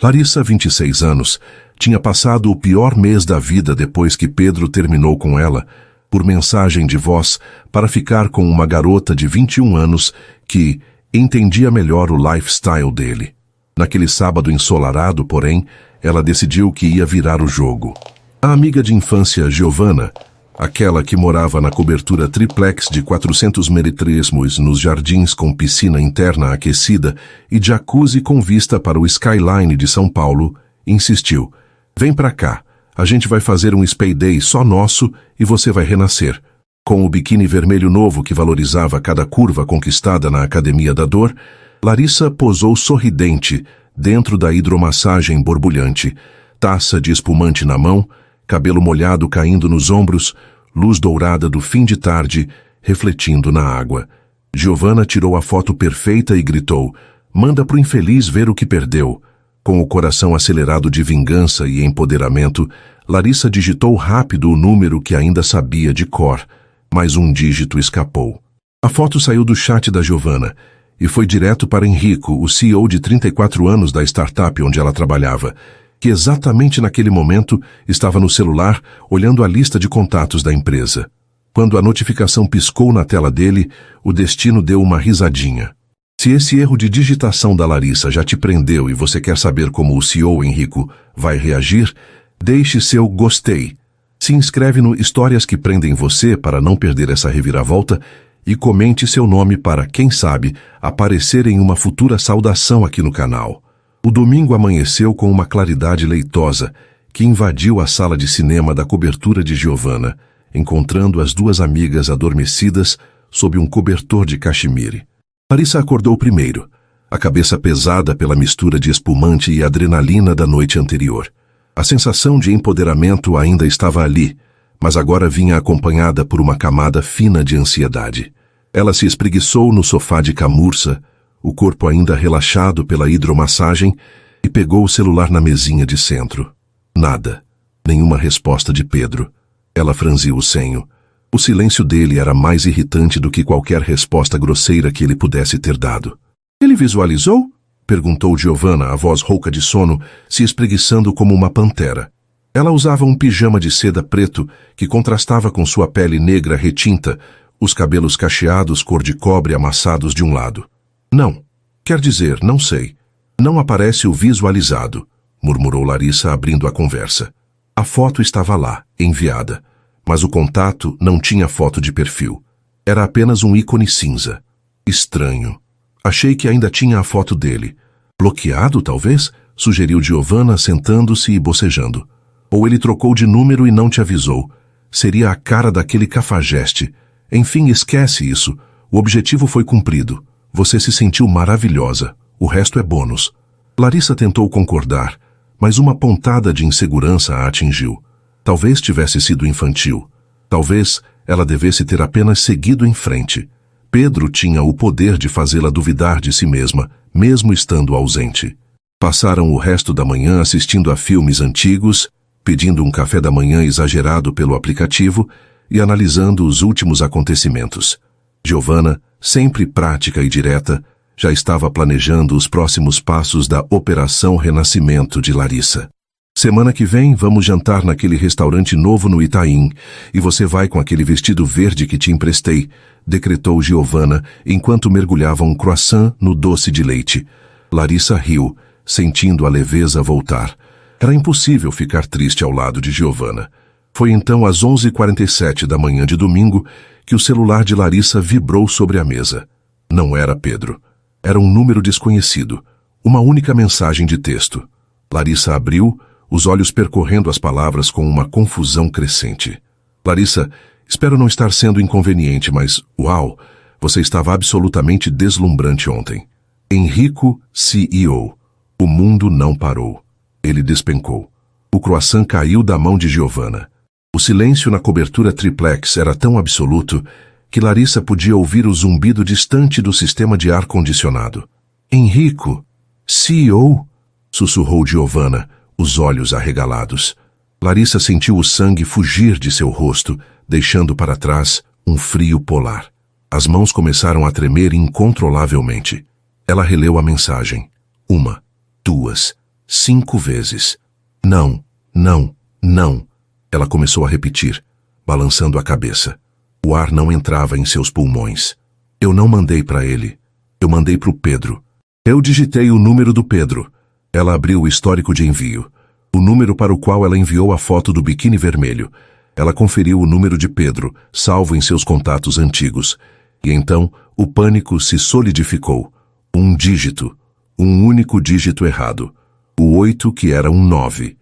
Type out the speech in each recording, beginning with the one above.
Larissa, 26 anos, tinha passado o pior mês da vida depois que Pedro terminou com ela, por mensagem de voz, para ficar com uma garota de 21 anos que entendia melhor o lifestyle dele. Naquele sábado ensolarado, porém, ela decidiu que ia virar o jogo. A amiga de infância Giovanna, aquela que morava na cobertura triplex de 400 meretresmos nos jardins com piscina interna aquecida e jacuzzi com vista para o skyline de São Paulo, insistiu: "Vem pra cá, a gente vai fazer um spay day só nosso e você vai renascer." Com o biquíni vermelho novo que valorizava cada curva conquistada na Academia da Dor, Larissa posou sorridente dentro da hidromassagem borbulhante, taça de espumante na mão, cabelo molhado caindo nos ombros, luz dourada do fim de tarde refletindo na água. Giovanna tirou a foto perfeita e gritou: "Manda pro infeliz ver o que perdeu." Com o coração acelerado de vingança e empoderamento, Larissa digitou rápido o número que ainda sabia de cor, mas um dígito escapou. A foto saiu do chat da Giovanna e foi direto para Henrico, o CEO de 34 anos da startup onde ela trabalhava, que exatamente naquele momento estava no celular olhando a lista de contatos da empresa. Quando a notificação piscou na tela dele, o destino deu uma risadinha. Se esse erro de digitação da Larissa já te prendeu e você quer saber como o CEO Henrico vai reagir, deixe seu gostei. Se inscreve no Histórias que Prendem Você para não perder essa reviravolta e comente seu nome para, quem sabe, aparecer em uma futura saudação aqui no canal. O domingo amanheceu com uma claridade leitosa que invadiu a sala de cinema da cobertura de Giovanna, encontrando as duas amigas adormecidas sob um cobertor de cachemire. Larissa acordou primeiro, a cabeça pesada pela mistura de espumante e adrenalina da noite anterior. A sensação de empoderamento ainda estava ali, mas agora vinha acompanhada por uma camada fina de ansiedade. Ela se espreguiçou no sofá de camurça, o corpo ainda relaxado pela hidromassagem, e pegou o celular na mesinha de centro. Nada. Nenhuma resposta de Pedro. Ela franziu o senho. O silêncio dele era mais irritante do que qualquer resposta grosseira que ele pudesse ter dado. "Ele visualizou?" perguntou Giovanna, a voz rouca de sono, se espreguiçando como uma pantera. Ela usava um pijama de seda preto que contrastava com sua pele negra retinta, os cabelos cacheados cor de cobre amassados de um lado. "Não. Quer dizer, não sei. Não aparece o visualizado", murmurou Larissa abrindo a conversa. A foto estava lá, enviada, mas o contato não tinha foto de perfil. Era apenas um ícone cinza. Estranho. Achei que ainda tinha a foto dele. "Bloqueado, talvez?" sugeriu Giovanna, sentando-se e bocejando. "Ou ele trocou de número e não te avisou. Seria a cara daquele cafajeste. Enfim, esquece isso. O objetivo foi cumprido. Você se sentiu maravilhosa. O resto é bônus." Larissa tentou concordar, mas uma pontada de insegurança a atingiu. Talvez tivesse sido infantil. Talvez ela devesse ter apenas seguido em frente. Pedro tinha o poder de fazê-la duvidar de si mesma, mesmo estando ausente. Passaram o resto da manhã assistindo a filmes antigos, pedindo um café da manhã exagerado pelo aplicativo e analisando os últimos acontecimentos. Giovanna, sempre prática e direta, já estava planejando os próximos passos da Operação Renascimento de Larissa. "Semana que vem vamos jantar naquele restaurante novo no Itaim e você vai com aquele vestido verde que te emprestei", decretou Giovanna enquanto mergulhava um croissant no doce de leite. Larissa riu, sentindo a leveza voltar. Era impossível ficar triste ao lado de Giovanna. Foi então às 11h47 da manhã de domingo que o celular de Larissa vibrou sobre a mesa. Não era Pedro. Era um número desconhecido. Uma única mensagem de texto. Larissa abriu, os olhos percorrendo as palavras com uma confusão crescente. "Larissa, espero não estar sendo inconveniente, mas, uau, você estava absolutamente deslumbrante ontem. Henrico, CEO. O mundo não parou." Ele despencou. O croissant caiu da mão de Giovanna. O silêncio na cobertura triplex era tão absoluto que Larissa podia ouvir o zumbido distante do sistema de ar-condicionado. "Henrico, CEO?" sussurrou Giovanna, os olhos arregalados. Larissa sentiu o sangue fugir de seu rosto, deixando para trás um frio polar. As mãos começaram a tremer incontrolavelmente. Ela releu a mensagem. 1, 2, 5 vezes. Não, não, não. Ela começou a repetir, balançando a cabeça. O ar não entrava em seus pulmões. Eu não mandei para ele. Eu mandei para o Pedro. Eu digitei o número do Pedro. Ela abriu o histórico de envio. O número para o qual ela enviou a foto do biquíni vermelho. Ela conferiu o número de Pedro, salvo em seus contatos antigos. E então, o pânico se solidificou. Um dígito. Um único dígito errado. O 8 que era um 9.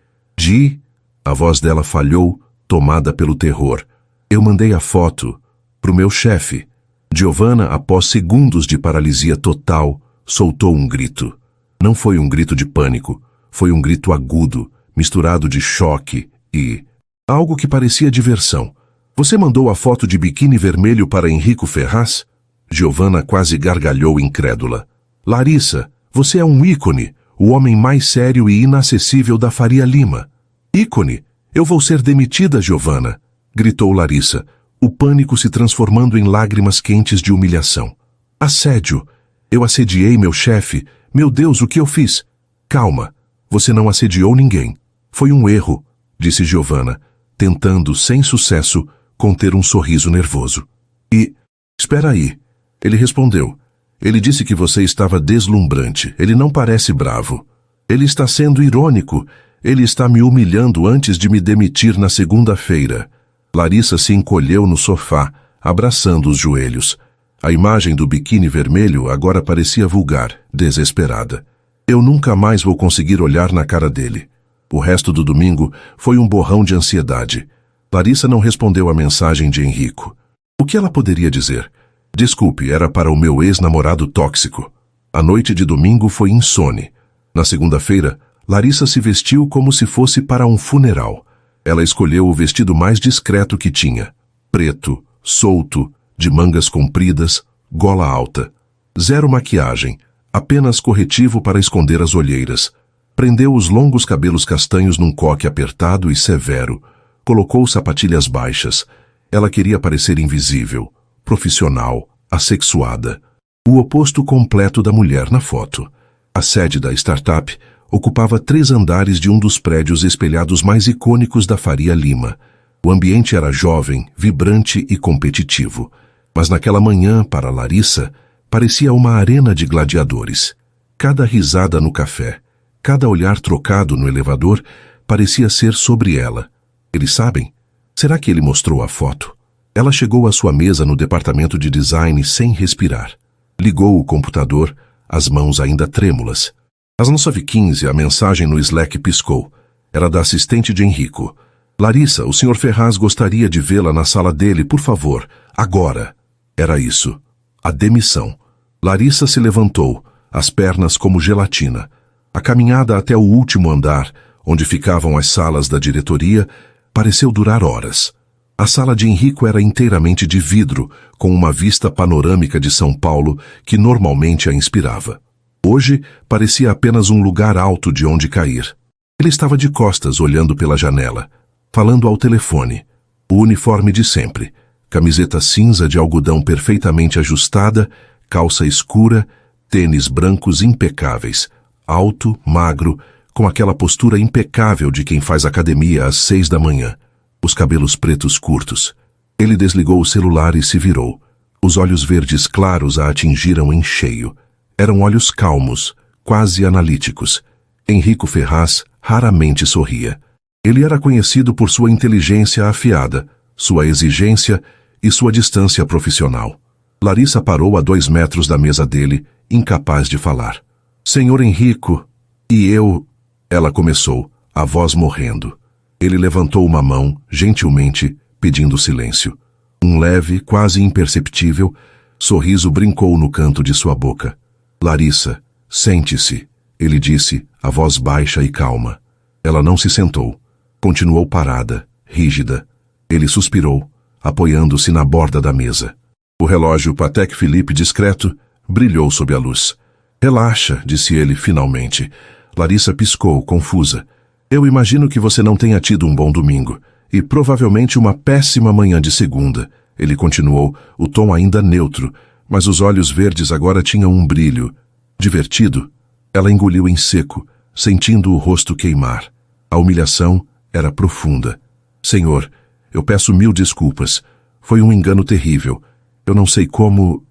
A voz dela falhou, tomada pelo terror. Eu mandei a foto pro meu chefe. Giovanna, após segundos de paralisia total, soltou um grito. Não foi um grito de pânico, foi um grito agudo, misturado de choque e algo que parecia diversão. Você mandou a foto de biquíni vermelho para Henrico Ferraz? Giovanna quase gargalhou incrédula. Larissa, você é um ícone, o homem mais sério e inacessível da Faria Lima. Ícone? Eu vou ser demitida, Giovanna, gritou Larissa, o pânico se transformando em lágrimas quentes de humilhação. Assédio. Eu assediei meu chefe. Meu Deus, o que eu fiz? Calma. Você não assediou ninguém. Foi um erro, disse Giovanna, tentando, sem sucesso, conter um sorriso nervoso. Espera aí. Ele respondeu. Ele disse que você estava deslumbrante. Ele não parece bravo. Ele está sendo irônico. Ele está me humilhando antes de me demitir na segunda-feira. Larissa se encolheu no sofá, abraçando os joelhos. A imagem do biquíni vermelho agora parecia vulgar, desesperada. Eu nunca mais vou conseguir olhar na cara dele. O resto do domingo foi um borrão de ansiedade. Larissa não respondeu à mensagem de Henrico. O que ela poderia dizer? Desculpe, era para o meu ex-namorado tóxico. A noite de domingo foi insone. Na segunda-feira, Larissa se vestiu como se fosse para um funeral. Ela escolheu o vestido mais discreto que tinha. Preto, solto, de mangas compridas, gola alta. Zero maquiagem, apenas corretivo para esconder as olheiras. Prendeu os longos cabelos castanhos num coque apertado e severo. Colocou sapatilhas baixas. Ela queria parecer invisível, profissional, assexuada. O oposto completo da mulher na foto. A sede da startup ocupava 3 andares de um dos prédios espelhados mais icônicos da Faria Lima. O ambiente era jovem, vibrante e competitivo. Mas naquela manhã, para Larissa, parecia uma arena de gladiadores. Cada risada no café, cada olhar trocado no elevador, parecia ser sobre ela. Eles sabem? Será que ele mostrou a foto? Ela chegou à sua mesa no departamento de design sem respirar. Ligou o computador, as mãos ainda trêmulas. Às 9h15, a mensagem no Slack piscou. Era da assistente de Henrico. Larissa, o Sr. Ferraz gostaria de vê-la na sala dele, por favor. Agora. Era isso. A demissão. Larissa se levantou, as pernas como gelatina. A caminhada até o último andar, onde ficavam as salas da diretoria, pareceu durar horas. A sala de Henrico era inteiramente de vidro, com uma vista panorâmica de São Paulo que normalmente a inspirava. Hoje, parecia apenas um lugar alto de onde cair. Ele estava de costas, olhando pela janela, falando ao telefone. O uniforme de sempre. Camiseta cinza de algodão perfeitamente ajustada, calça escura, tênis brancos impecáveis. Alto, magro, com aquela postura impecável de quem faz academia às 6 da manhã. Os cabelos pretos curtos. Ele desligou o celular e se virou. Os olhos verdes claros a atingiram em cheio. Eram olhos calmos, quase analíticos. Henrico Ferraz raramente sorria. Ele era conhecido por sua inteligência afiada, sua exigência e sua distância profissional. Larissa parou a 2 metros da mesa dele, incapaz de falar. Senhor Henrico, e eu... Ela começou, a voz morrendo. Ele levantou uma mão, gentilmente, pedindo silêncio. Um leve, quase imperceptível, sorriso brincou no canto de sua boca. Larissa, sente-se, ele disse, a voz baixa e calma. Ela não se sentou. Continuou parada, rígida. Ele suspirou, apoiando-se na borda da mesa. O relógio Patek Philippe discreto brilhou sob a luz. Relaxa, disse ele finalmente. Larissa piscou, confusa. Eu imagino que você não tenha tido um bom domingo, e provavelmente uma péssima manhã de segunda. Ele continuou, o tom ainda neutro, mas os olhos verdes agora tinham um brilho. Divertido? Ela engoliu em seco, sentindo o rosto queimar. A humilhação era profunda. Senhor, eu peço 1000 desculpas. Foi um engano terrível. Eu não sei como...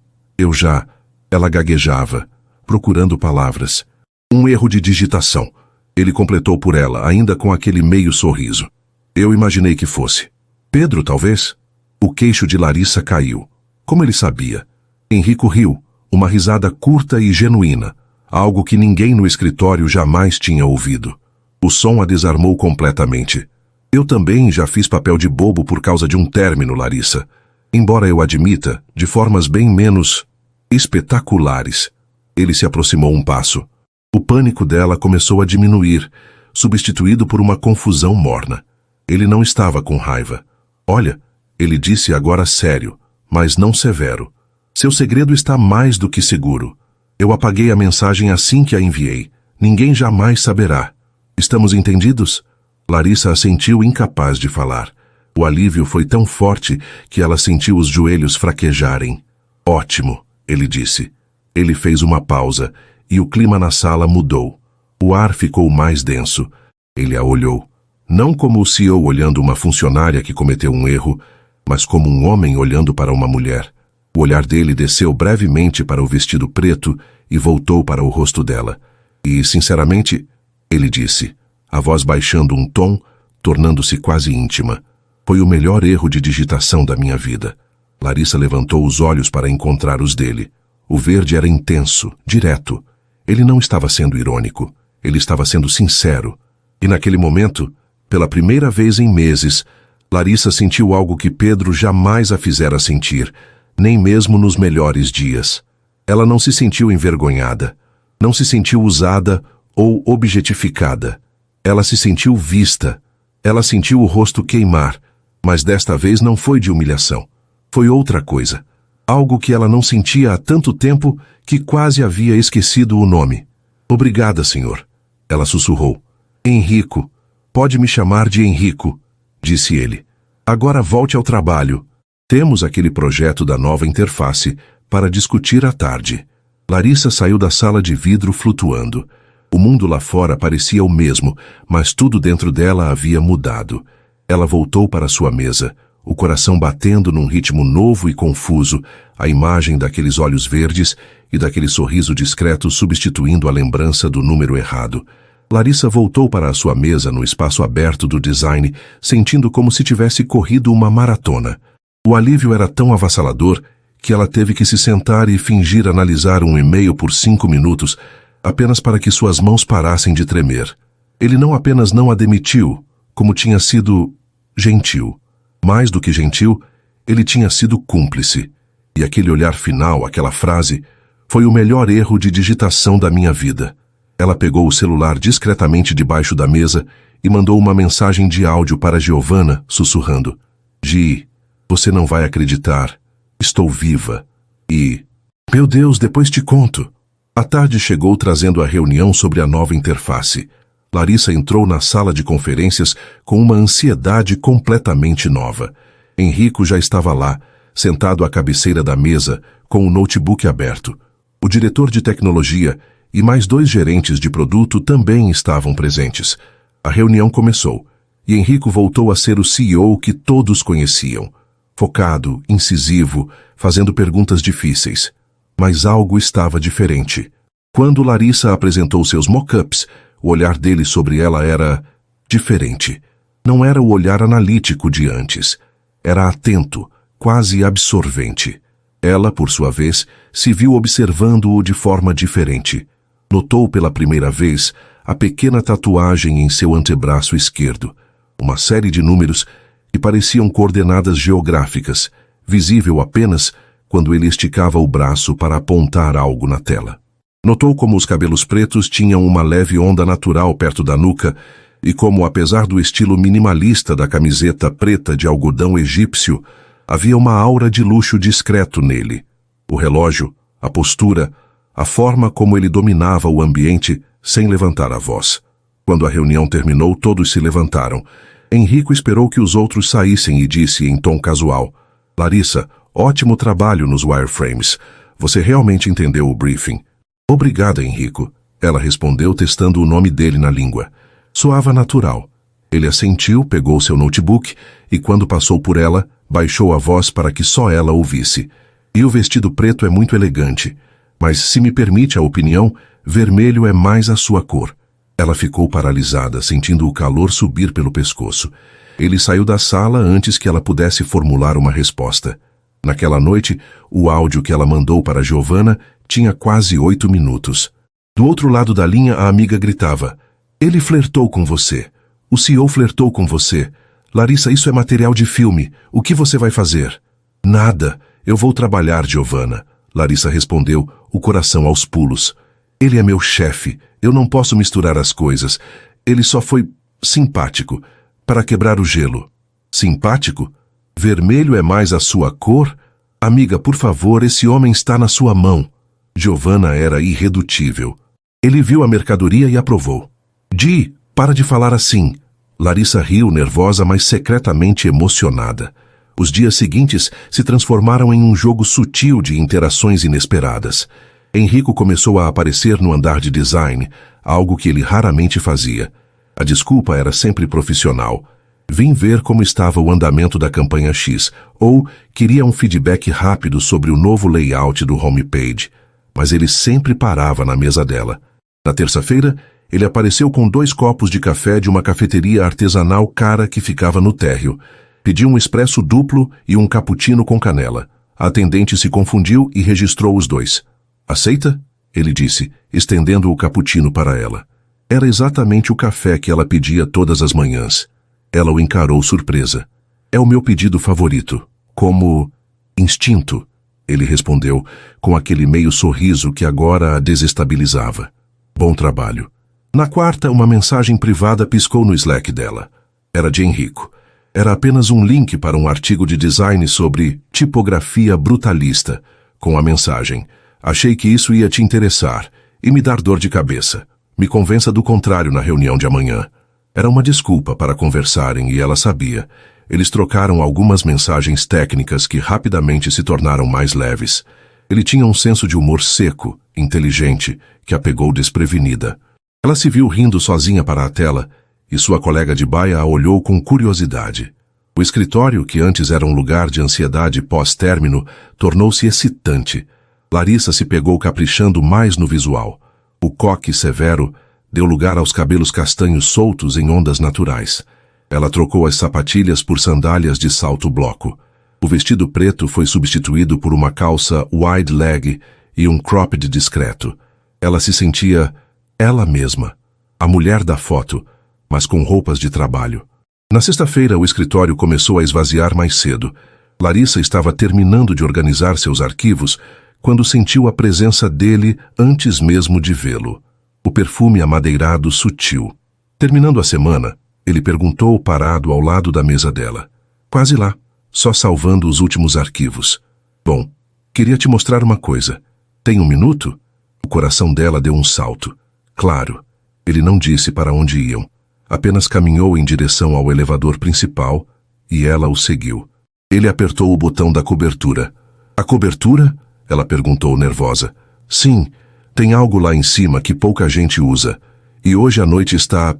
Ela gaguejava, procurando palavras. Um erro de digitação. Ele completou por ela, ainda com aquele meio sorriso. Eu imaginei que fosse. Pedro, talvez? O queixo de Larissa caiu. Como ele sabia? Henrico riu, uma risada curta e genuína, algo que ninguém no escritório jamais tinha ouvido. O som a desarmou completamente. Eu também já fiz papel de bobo por causa de um término, Larissa. Embora eu admita, de formas bem menos espetaculares. Ele se aproximou um passo. O pânico dela começou a diminuir, substituído por uma confusão morna. Ele não estava com raiva. Olha, ele disse agora sério, mas não severo. Seu segredo está mais do que seguro. Eu apaguei a mensagem assim que a enviei. Ninguém jamais saberá. Estamos entendidos? Larissa assentiu, incapaz de falar. O alívio foi tão forte que ela sentiu os joelhos fraquejarem. Ótimo, ele disse. Ele fez uma pausa e o clima na sala mudou. O ar ficou mais denso. Ele a olhou. Não como o CEO olhando uma funcionária que cometeu um erro, mas como um homem olhando para uma mulher. O olhar dele desceu brevemente para o vestido preto e voltou para o rosto dela. E, sinceramente, ele disse, a voz baixando um tom, tornando-se quase íntima. Foi o melhor erro de digitação da minha vida. Larissa levantou os olhos para encontrar os dele. O verde era intenso, direto. Ele não estava sendo irônico. Ele estava sendo sincero. E naquele momento, pela primeira vez em meses, Larissa sentiu algo que Pedro jamais a fizera sentir, nem mesmo nos melhores dias. Ela não se sentiu envergonhada. Não se sentiu usada ou objetificada. Ela se sentiu vista. Ela sentiu o rosto queimar, mas desta vez não foi de humilhação. Foi outra coisa. Algo que ela não sentia há tanto tempo que quase havia esquecido o nome. Obrigada, senhor. Ela sussurrou. Henrico. Pode me chamar de Henrico, disse ele. Agora volte ao trabalho. Temos aquele projeto da nova interface para discutir à tarde. Larissa saiu da sala de vidro flutuando. O mundo lá fora parecia o mesmo, mas tudo dentro dela havia mudado. Ela voltou para sua mesa, o coração batendo num ritmo novo e confuso, a imagem daqueles olhos verdes e daquele sorriso discreto substituindo a lembrança do número errado. Larissa voltou para a sua mesa no espaço aberto do design, sentindo como se tivesse corrido uma maratona. O alívio era tão avassalador que ela teve que se sentar e fingir analisar um e-mail por 5 minutos, apenas para que suas mãos parassem de tremer. Ele não apenas não a demitiu, como tinha sido gentil. Mais do que gentil, ele tinha sido cúmplice. E aquele olhar final, aquela frase, foi o melhor erro de digitação da minha vida. Ela pegou o celular discretamente debaixo da mesa e mandou uma mensagem de áudio para Giovanna, sussurrando. Gi, você não vai acreditar. Estou viva. E... Meu Deus, depois te conto. A tarde chegou trazendo a reunião sobre a nova interface. Larissa entrou na sala de conferências com uma ansiedade completamente nova. Henrico já estava lá, sentado à cabeceira da mesa, com o notebook aberto. O diretor de tecnologia e mais 2 gerentes de produto também estavam presentes. A reunião começou, e Henrico voltou a ser o CEO que todos conheciam. Focado, incisivo, fazendo perguntas difíceis. Mas algo estava diferente. Quando Larissa apresentou seus mock-ups, o olhar dele sobre ela era diferente. Não era o olhar analítico de antes. Era atento, quase absorvente. Ela, por sua vez, se viu observando-o de forma diferente. Notou pela primeira vez a pequena tatuagem em seu antebraço esquerdo. Uma série de números que pareciam coordenadas geográficas, visível apenas quando ele esticava o braço para apontar algo na tela. Notou como os cabelos pretos tinham uma leve onda natural perto da nuca e como, apesar do estilo minimalista da camiseta preta de algodão egípcio, havia uma aura de luxo discreto nele. O relógio, a postura, a forma como ele dominava o ambiente sem levantar a voz. Quando a reunião terminou, todos se levantaram. Henrico esperou que os outros saíssem e disse em tom casual, Larissa, ótimo trabalho nos wireframes. Você realmente entendeu o briefing. Obrigada, Henrico. Ela respondeu testando o nome dele na língua. Soava natural. Ele assentiu, pegou seu notebook e, quando passou por ela, baixou a voz para que só ela ouvisse. E o vestido preto é muito elegante, mas, se me permite a opinião, vermelho é mais a sua cor. Ela ficou paralisada, sentindo o calor subir pelo pescoço. Ele saiu da sala antes que ela pudesse formular uma resposta. Naquela noite, o áudio que ela mandou para Giovanna tinha quase 8 minutos. Do outro lado da linha, a amiga gritava: "Ele flertou com você. O CEO flertou com você. Larissa, isso é material de filme. O que você vai fazer?" "Nada. Eu vou trabalhar, Giovanna." Larissa respondeu, o coração aos pulos. "Ele é meu chefe. Eu não posso misturar as coisas. Ele só foi simpático, para quebrar o gelo." "Simpático? Vermelho é mais a sua cor? Amiga, por favor, esse homem está na sua mão." Giovanna era irredutível. Ele viu a mercadoria e aprovou. "Di, para de falar assim." Larissa riu, nervosa, mas secretamente emocionada. Os dias seguintes se transformaram em um jogo sutil de interações inesperadas. Henrico começou a aparecer no andar de design, algo que ele raramente fazia. A desculpa era sempre profissional. "Vim ver como estava o andamento da campanha X", ou queria um feedback rápido sobre o novo layout do homepage. Mas ele sempre parava na mesa dela. Na terça-feira, ele apareceu com 2 copos de café de uma cafeteria artesanal cara que ficava no térreo. Pediu um expresso duplo e um cappuccino com canela. A atendente se confundiu e registrou os 2. "Aceita?" ele disse, estendendo o cappuccino para ela. Era exatamente o café que ela pedia todas as manhãs. Ela o encarou surpresa. "É o meu pedido favorito. Como instinto", ele respondeu, com aquele meio sorriso que agora a desestabilizava. "Bom trabalho." Na quarta, uma mensagem privada piscou no Slack dela. Era de Henrico. Era apenas um link para um artigo de design sobre tipografia brutalista, com a mensagem: "Achei que isso ia te interessar e me dar dor de cabeça. Me convença do contrário na reunião de amanhã." Era uma desculpa para conversarem e ela sabia. Eles trocaram algumas mensagens técnicas que rapidamente se tornaram mais leves. Ele tinha um senso de humor seco, inteligente, que a pegou desprevenida. Ela se viu rindo sozinha para a tela e sua colega de baia a olhou com curiosidade. O escritório, que antes era um lugar de ansiedade pós-término, tornou-se excitante. Larissa se pegou caprichando mais no visual. O coque severo deu lugar aos cabelos castanhos soltos em ondas naturais. Ela trocou as sapatilhas por sandálias de salto bloco. O vestido preto foi substituído por uma calça wide leg e um cropped discreto. Ela se sentia ela mesma, a mulher da foto, mas com roupas de trabalho. Na sexta-feira, o escritório começou a esvaziar mais cedo. Larissa estava terminando de organizar seus arquivos quando sentiu a presença dele antes mesmo de vê-lo. O perfume amadeirado sutil. Terminando a semana, ele perguntou parado ao lado da mesa dela. "Quase lá, só salvando os últimos arquivos." "Bom, queria te mostrar uma coisa. Tem 1 minuto?" O coração dela deu um salto. Claro, ele não disse para onde iam. Apenas caminhou em direção ao elevador principal e ela o seguiu. Ele apertou o botão da cobertura. "A cobertura?" ela perguntou nervosa. "Sim, tem algo lá em cima que pouca gente usa. E hoje a noite está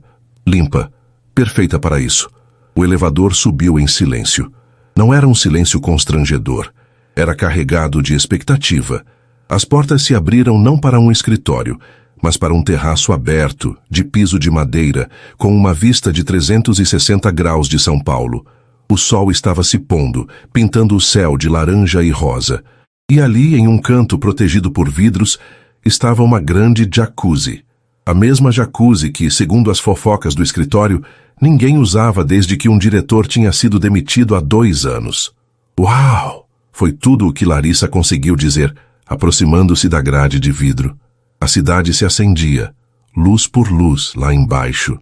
limpa, perfeita para isso." O elevador subiu em silêncio. Não era um silêncio constrangedor. Era carregado de expectativa. As portas se abriram não para um escritório, mas para um terraço aberto, de piso de madeira, com uma vista de 360 graus de São Paulo. O sol estava se pondo, pintando o céu de laranja e rosa. E ali, em um canto protegido por vidros, estava uma grande jacuzzi. A mesma jacuzzi que, segundo as fofocas do escritório, ninguém usava desde que um diretor tinha sido demitido há 2 anos. "Uau!" Foi tudo o que Larissa conseguiu dizer, aproximando-se da grade de vidro. A cidade se acendia, luz por luz, lá embaixo.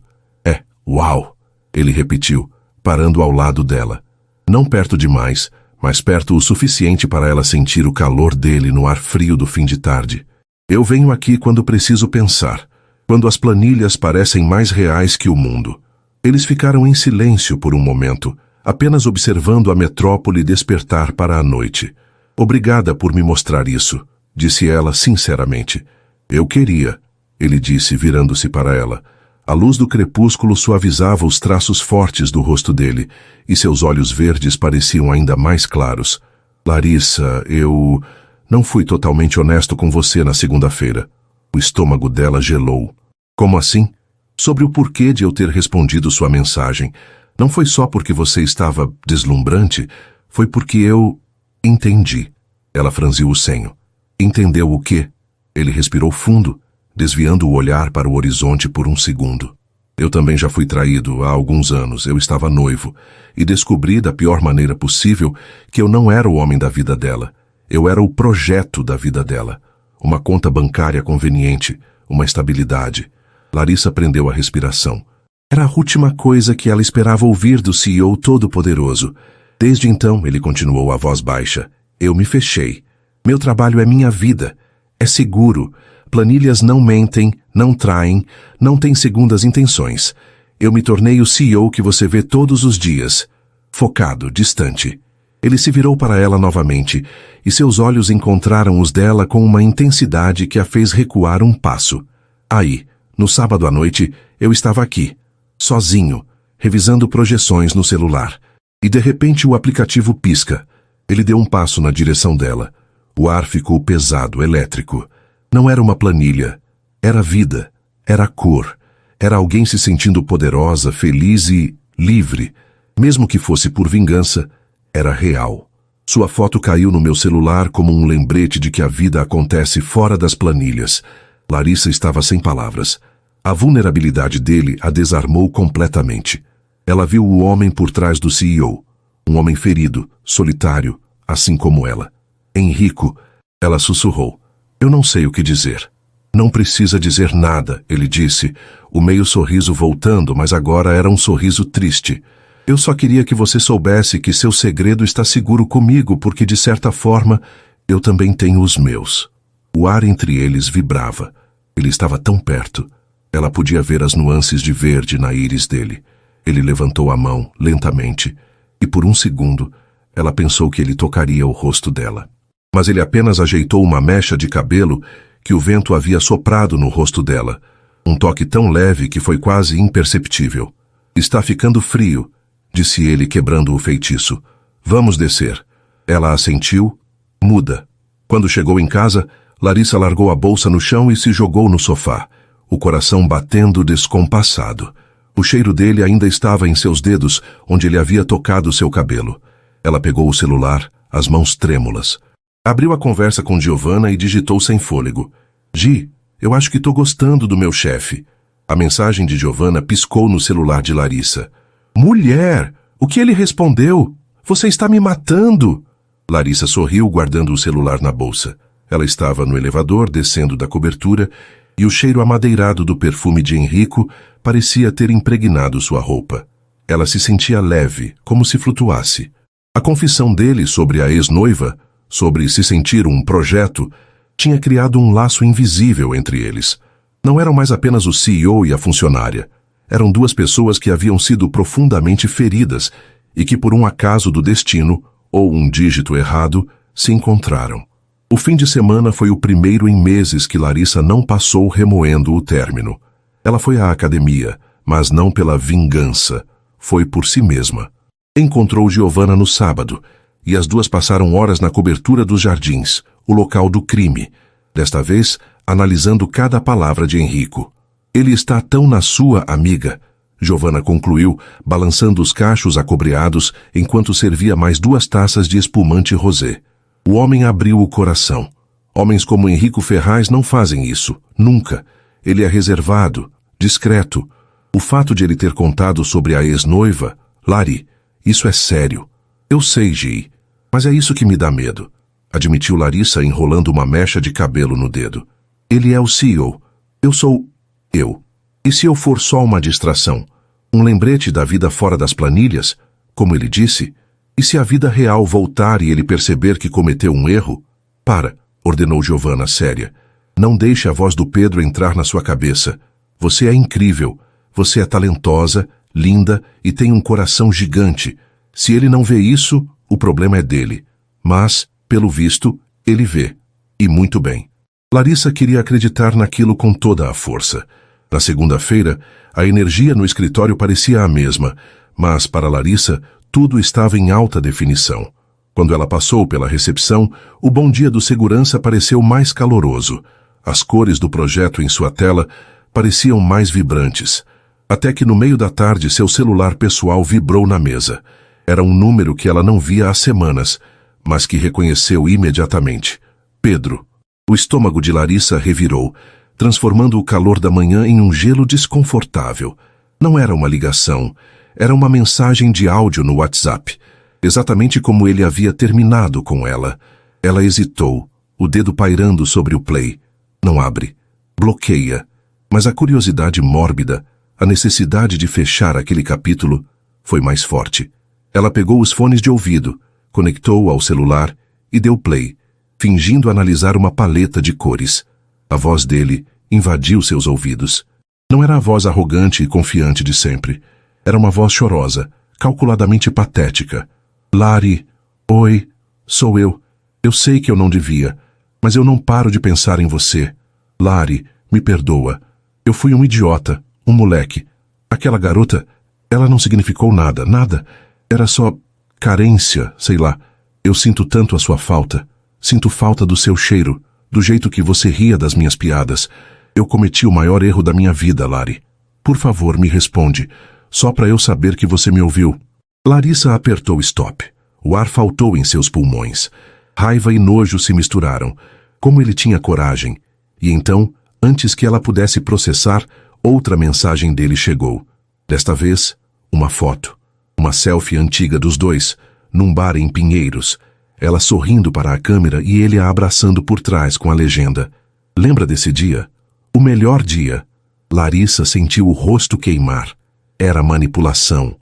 Uau! Ele repetiu, parando ao lado dela. Não perto demais, mas perto o suficiente para ela sentir o calor dele no ar frio do fim de tarde. "Eu venho aqui quando preciso pensar, quando as planilhas parecem mais reais que o mundo." Eles ficaram em silêncio por um momento, apenas observando a metrópole despertar para a noite. "Obrigada por me mostrar isso", disse ela sinceramente. "Eu queria." ele disse, virando-se para ela. A luz do crepúsculo suavizava os traços fortes do rosto dele, e seus olhos verdes pareciam ainda mais claros. Larissa, eu não fui totalmente honesto com você na segunda-feira. O estômago dela gelou. Como assim? Sobre o porquê de eu ter respondido sua mensagem. Não foi só porque você estava deslumbrante, foi porque eu entendi. Ela franziu o senho. Entendeu o quê? Ele respirou fundo, desviando o olhar para o horizonte por um segundo. Eu também já fui traído há alguns anos. Eu estava noivo e descobri da pior maneira possível que eu não era o homem da vida dela. Eu era o projeto da vida dela. Uma conta bancária conveniente, uma estabilidade. Larissa prendeu a respiração. Era a última coisa que ela esperava ouvir do CEO todo-poderoso. Desde então, ele continuou a voz baixa, eu me fechei. Meu trabalho é minha vida. É seguro. Planilhas não mentem, não traem, não têm segundas intenções. Eu me tornei o CEO que você vê todos os dias. Focado, distante. Ele se virou para ela novamente, e seus olhos encontraram os dela com uma intensidade que a fez recuar um passo. Aí, no sábado à noite, eu estava aqui, sozinho, revisando projeções no celular. E de repente o aplicativo pisca. Ele deu um passo na direção dela. O ar ficou pesado, elétrico. Não era uma planilha. Era vida. Era cor. Era alguém se sentindo poderosa, feliz e livre. Mesmo que fosse por vingança, era real. Sua foto caiu no meu celular como um lembrete de que a vida acontece fora das planilhas. Larissa estava sem palavras. A vulnerabilidade dele a desarmou completamente. Ela viu o homem por trás do CEO. Um homem ferido, solitário, assim como ela. Henrico, ela sussurrou. Eu não sei o que dizer. Não precisa dizer nada, ele disse, o meio sorriso voltando, mas agora era um sorriso triste. Eu só queria que você soubesse que seu segredo está seguro comigo, porque de certa forma, eu também tenho os meus. O ar entre eles vibrava. Ele estava tão perto. Ela podia ver as nuances de verde na íris dele. Ele levantou a mão, lentamente, e por um segundo, ela pensou que ele tocaria o rosto dela. Mas ele apenas ajeitou uma mecha de cabelo que o vento havia soprado no rosto dela. Um toque tão leve que foi quase imperceptível. Está ficando frio, disse ele, quebrando o feitiço. Vamos descer. Ela assentiu, muda. Quando chegou em casa, Larissa largou a bolsa no chão e se jogou no sofá, o coração batendo descompassado. O cheiro dele ainda estava em seus dedos, onde ele havia tocado seu cabelo. Ela pegou o celular, as mãos trêmulas. Abriu a conversa com Giovanna e digitou sem fôlego. Gi, eu acho que estou gostando do meu chefe. A mensagem de Giovanna piscou no celular de Larissa. Mulher, o que ele respondeu? Você está me matando! Larissa sorriu, guardando o celular na bolsa. Ela estava no elevador, descendo da cobertura, e o cheiro amadeirado do perfume de Henrico parecia ter impregnado sua roupa. Ela se sentia leve, como se flutuasse. A confissão dele sobre a ex-noiva, sobre se sentir um projeto, tinha criado um laço invisível entre eles. Não eram mais apenas o CEO e a funcionária. Eram duas pessoas que haviam sido profundamente feridas e que, por um acaso do destino, ou um dígito errado, se encontraram. O fim de semana foi o primeiro em meses que Larissa não passou remoendo o término. Ela foi à academia, mas não pela vingança. Foi por si mesma. Encontrou Giovanna no sábado, e as duas passaram horas na cobertura dos jardins, o local do crime, desta vez analisando cada palavra de Henrico. Ele está tão na sua amiga, Giovanna concluiu, balançando os cachos acobreados enquanto servia mais 2 taças de espumante rosé. O homem abriu o coração. Homens como Henrico Ferraz não fazem isso, nunca. Ele é reservado, discreto. O fato de ele ter contado sobre a ex-noiva, Lari, isso é sério. Eu sei, Gi, mas é isso que me dá medo, admitiu Larissa enrolando uma mecha de cabelo no dedo. Ele é o CEO. Eu sou eu. E se eu for só uma distração? Um lembrete da vida fora das planilhas, como ele disse? E se a vida real voltar e ele perceber que cometeu um erro? Para, ordenou Giovanna séria. Não deixe a voz do Pedro entrar na sua cabeça. Você é incrível. Você é talentosa, linda e tem um coração gigante. Se ele não vê isso, o problema é dele. Mas, pelo visto, ele vê. E muito bem. Larissa queria acreditar naquilo com toda a força. Na segunda-feira, a energia no escritório parecia a mesma, mas para Larissa, tudo estava em alta definição. Quando ela passou pela recepção, o bom dia do segurança pareceu mais caloroso. As cores do projeto em sua tela pareciam mais vibrantes. Até que no meio da tarde seu celular pessoal vibrou na mesa. Era um número que ela não via há semanas, mas que reconheceu imediatamente. Pedro. O estômago de Larissa revirou, transformando o calor da manhã em um gelo desconfortável. Não era uma ligação, era uma mensagem de áudio no WhatsApp, exatamente como ele havia terminado com ela. Ela hesitou, o dedo pairando sobre o play. Não abre. Bloqueia. Mas a curiosidade mórbida, a necessidade de fechar aquele capítulo, foi mais forte. Ela pegou os fones de ouvido, conectou ao celular e deu play, fingindo analisar uma paleta de cores. A voz dele invadiu seus ouvidos. Não era a voz arrogante e confiante de sempre. Era uma voz chorosa, calculadamente patética. Lari, oi, sou eu. Eu sei que eu não devia, mas eu não paro de pensar em você. Lari, me perdoa. Eu fui um idiota, um moleque. Aquela garota, ela não significou nada, nada. Era só carência, sei lá. Eu sinto tanto a sua falta. Sinto falta do seu cheiro, do jeito que você ria das minhas piadas. Eu cometi o maior erro da minha vida, Lari. Por favor, me responde, só para eu saber que você me ouviu. Larissa apertou stop. O ar faltou em seus pulmões. Raiva e nojo se misturaram. Como ele tinha coragem. E então, antes que ela pudesse processar, outra mensagem dele chegou. Desta vez, uma foto. Uma selfie antiga dos dois, num bar em Pinheiros. Ela sorrindo para a câmera e ele a abraçando por trás com a legenda. Lembra desse dia? O melhor dia. Larissa sentiu o rosto queimar. Era manipulação.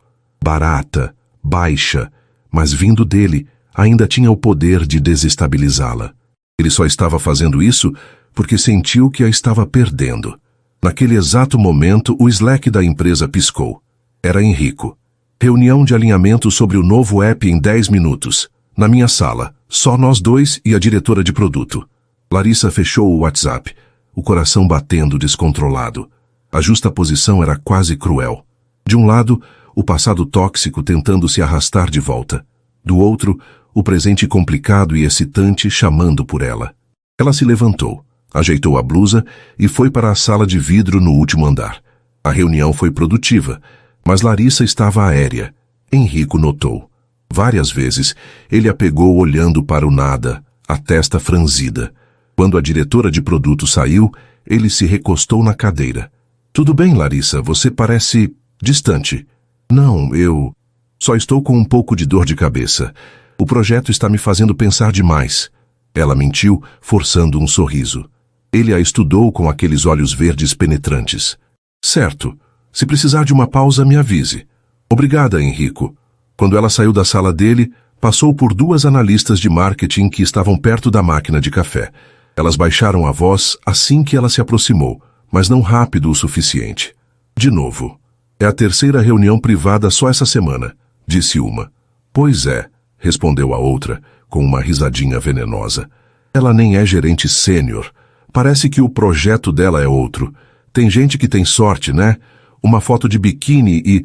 Barata, baixa, mas vindo dele, ainda tinha o poder de desestabilizá-la. Ele só estava fazendo isso porque sentiu que a estava perdendo. Naquele exato momento, o Slack da empresa piscou. Era Henrico. Reunião de alinhamento sobre o novo app em 10 minutos. Na minha sala, só nós dois e a diretora de produto. Larissa fechou o WhatsApp, o coração batendo descontrolado. A justaposição era quase cruel. De um lado, o passado tóxico tentando se arrastar de volta. Do outro, o presente complicado e excitante chamando por ela. Ela se levantou, ajeitou a blusa e foi para a sala de vidro no último andar. A reunião foi produtiva, mas Larissa estava aérea. Henrico notou. Várias vezes, ele a pegou olhando para o nada, a testa franzida. Quando a diretora de produto saiu, ele se recostou na cadeira. Tudo bem, Larissa, você parece distante. Não, eu só estou com um pouco de dor de cabeça. O projeto está me fazendo pensar demais. Ela mentiu, forçando um sorriso. Ele a estudou com aqueles olhos verdes penetrantes. Certo. Se precisar de uma pausa, me avise. Obrigada, Henrico. Quando ela saiu da sala dele, passou por duas analistas de marketing que estavam perto da máquina de café. Elas baixaram a voz assim que ela se aproximou, mas não rápido o suficiente. De novo. É a terceira reunião privada só essa semana, disse uma. Pois é, respondeu a outra, com uma risadinha venenosa. Ela nem é gerente sênior. Parece que o projeto dela é outro. Tem gente que tem sorte, né? Uma foto de biquíni e...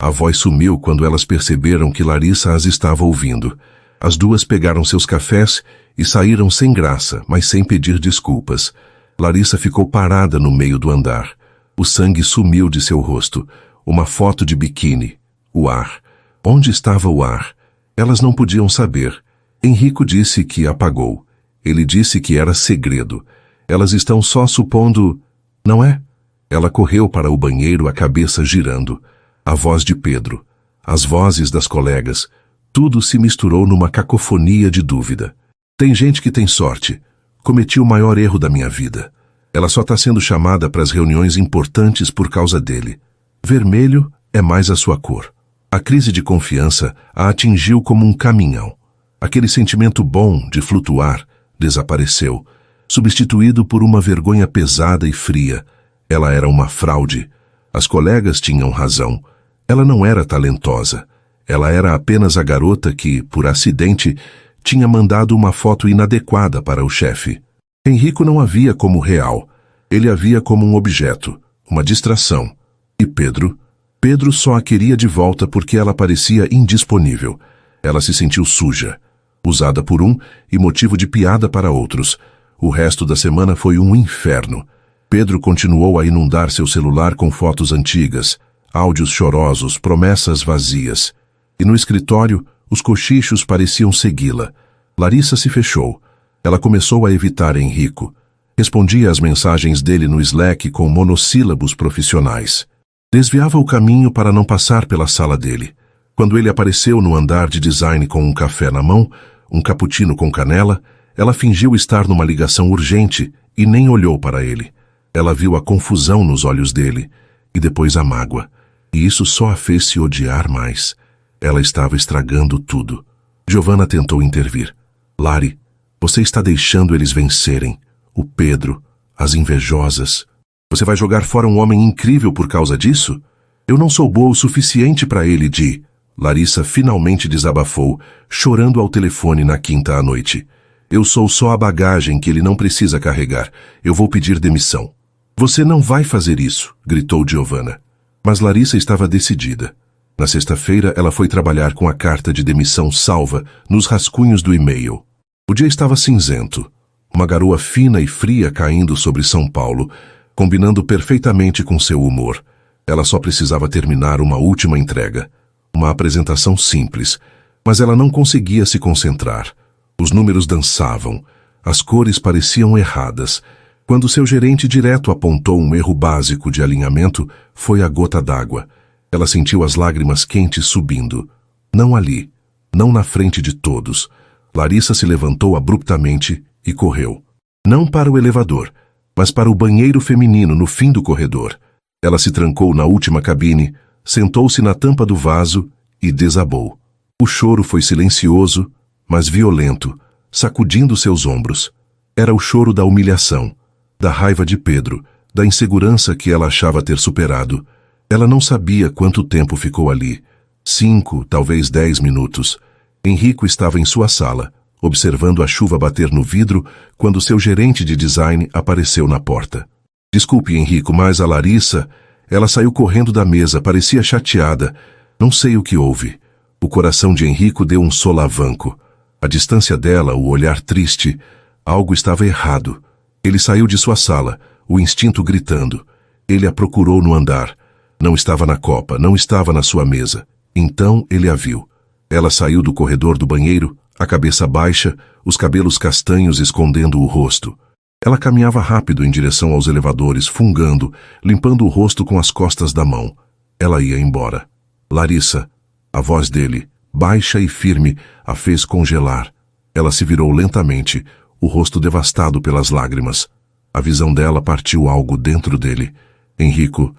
A voz sumiu quando elas perceberam que Larissa as estava ouvindo. As duas pegaram seus cafés e saíram sem graça, mas sem pedir desculpas. Larissa ficou parada no meio do andar. O sangue sumiu de seu rosto. Uma foto de biquíni. O ar. Onde estava o ar? Elas não podiam saber. Henrico disse que apagou. Ele disse que era segredo. Elas estão só supondo... Não é? Ela correu para o banheiro, a cabeça girando. A voz de Pedro, as vozes das colegas, tudo se misturou numa cacofonia de dúvida. Tem gente que tem sorte. Cometi o maior erro da minha vida. Ela só está sendo chamada para as reuniões importantes por causa dele. Vermelho é mais a sua cor. A crise de confiança a atingiu como um caminhão. Aquele sentimento bom de flutuar desapareceu, substituído por uma vergonha pesada e fria. Ela era uma fraude. As colegas tinham razão. Ela não era talentosa. Ela era apenas a garota que, por acidente, tinha mandado uma foto inadequada para o chefe. Henrico não a via como real. Ele a via como um objeto, uma distração. E Pedro? Pedro só a queria de volta porque ela parecia indisponível. Ela se sentiu suja, usada por um e motivo de piada para outros. O resto da semana foi um inferno. Pedro continuou a inundar seu celular com fotos antigas, áudios chorosos, promessas vazias. E no escritório, os cochichos pareciam segui-la. Larissa se fechou. Ela começou a evitar Henrico. Respondia às mensagens dele no Slack com monossílabos profissionais. Desviava o caminho para não passar pela sala dele. Quando ele apareceu no andar de design com um café na mão, um cappuccino com canela, ela fingiu estar numa ligação urgente e nem olhou para ele. Ela viu a confusão nos olhos dele e depois a mágoa. E isso só a fez se odiar mais. Ela estava estragando tudo. Giovanna tentou intervir. Lari, você está deixando eles vencerem. O Pedro, as invejosas. Você vai jogar fora um homem incrível por causa disso? Eu não sou boa o suficiente para ele, Di. Larissa finalmente desabafou, chorando ao telefone na quinta à noite. Eu sou só a bagagem que ele não precisa carregar. Eu vou pedir demissão. Você não vai fazer isso, gritou Giovanna. Mas Larissa estava decidida. Na sexta-feira, ela foi trabalhar com a carta de demissão salva nos rascunhos do e-mail. O dia estava cinzento. Uma garoa fina e fria caindo sobre São Paulo, combinando perfeitamente com seu humor. Ela só precisava terminar uma última entrega. Uma apresentação simples, mas ela não conseguia se concentrar. Os números dançavam. As cores pareciam erradas. Quando seu gerente direto apontou um erro básico de alinhamento, foi a gota d'água. Ela sentiu as lágrimas quentes subindo. Não ali, não na frente de todos. Larissa se levantou abruptamente e correu. Não para o elevador, mas para o banheiro feminino no fim do corredor. Ela se trancou na última cabine, sentou-se na tampa do vaso e desabou. O choro foi silencioso, mas violento, sacudindo seus ombros. Era o choro da humilhação, da raiva de Pedro, da insegurança que ela achava ter superado. Ela não sabia quanto tempo ficou ali. 5, talvez 10 minutos. Henrico estava em sua sala, observando a chuva bater no vidro quando seu gerente de design apareceu na porta. Desculpe, Henrico, mas a Larissa... Ela saiu correndo da mesa, parecia chateada. Não sei o que houve. O coração de Henrico deu um solavanco. A distância dela, o olhar triste. Algo estava errado. Ele saiu de sua sala, o instinto gritando. Ele a procurou no andar. Não estava na copa, não estava na sua mesa. Então ele a viu. Ela saiu do corredor do banheiro, a cabeça baixa, os cabelos castanhos escondendo o rosto. Ela caminhava rápido em direção aos elevadores, fungando, limpando o rosto com as costas da mão. Ela ia embora. Larissa, a voz dele, baixa e firme, a fez congelar. Ela se virou lentamente, o rosto devastado pelas lágrimas. A visão dela partiu algo dentro dele. Henrico,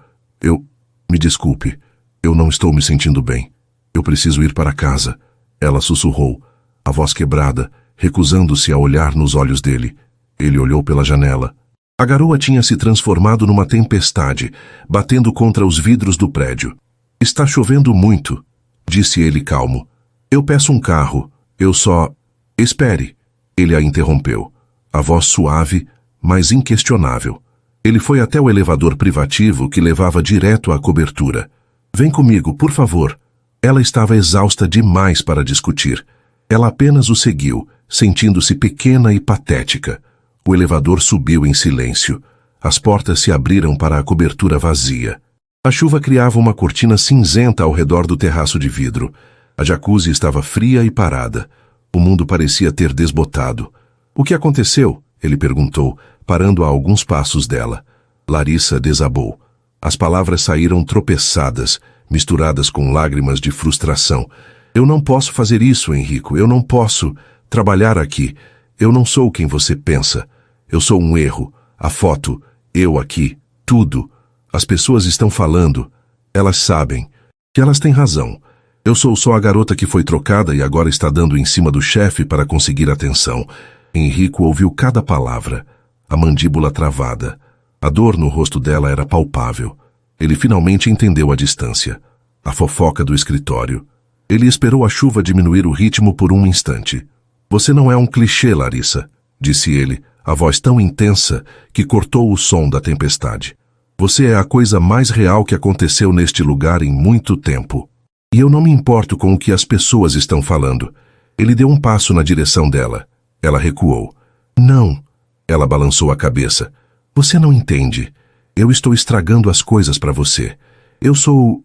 me desculpe. Eu não estou me sentindo bem. Eu preciso ir para casa. Ela sussurrou, a voz quebrada, recusando-se a olhar nos olhos dele. Ele olhou pela janela. A garoa tinha se transformado numa tempestade, batendo contra os vidros do prédio. Está chovendo muito, disse ele calmo. Eu peço um carro. Eu só... Espere. Ele a interrompeu. A voz suave, mas inquestionável. Ele foi até o elevador privativo que levava direto à cobertura. Vem comigo, por favor. Ela estava exausta demais para discutir. Ela apenas o seguiu, sentindo-se pequena e patética. O elevador subiu em silêncio. As portas se abriram para a cobertura vazia. A chuva criava uma cortina cinzenta ao redor do terraço de vidro. A jacuzzi estava fria e parada. O mundo parecia ter desbotado. O que aconteceu? Ele perguntou, parando a alguns passos dela. Larissa desabou. As palavras saíram tropeçadas, misturadas com lágrimas de frustração. Eu não posso fazer isso, Henrico. Eu não posso trabalhar aqui. Eu não sou quem você pensa. Eu sou um erro. A foto, eu aqui, tudo. As pessoas estão falando. Elas sabem. Que elas têm razão. Eu sou só a garota que foi trocada e agora está dando em cima do chefe para conseguir atenção. Henrico ouviu cada palavra. A mandíbula travada. A dor no rosto dela era palpável. Ele finalmente entendeu a distância. A fofoca do escritório. Ele esperou a chuva diminuir o ritmo por um instante. Você não é um clichê, Larissa, disse ele, a voz tão intensa que cortou o som da tempestade. Você é a coisa mais real que aconteceu neste lugar em muito tempo. E eu não me importo com o que as pessoas estão falando. Ele deu um passo na direção dela. Ela recuou. Não. Ela balançou a cabeça. Você não entende. Eu estou estragando as coisas para você. Eu sou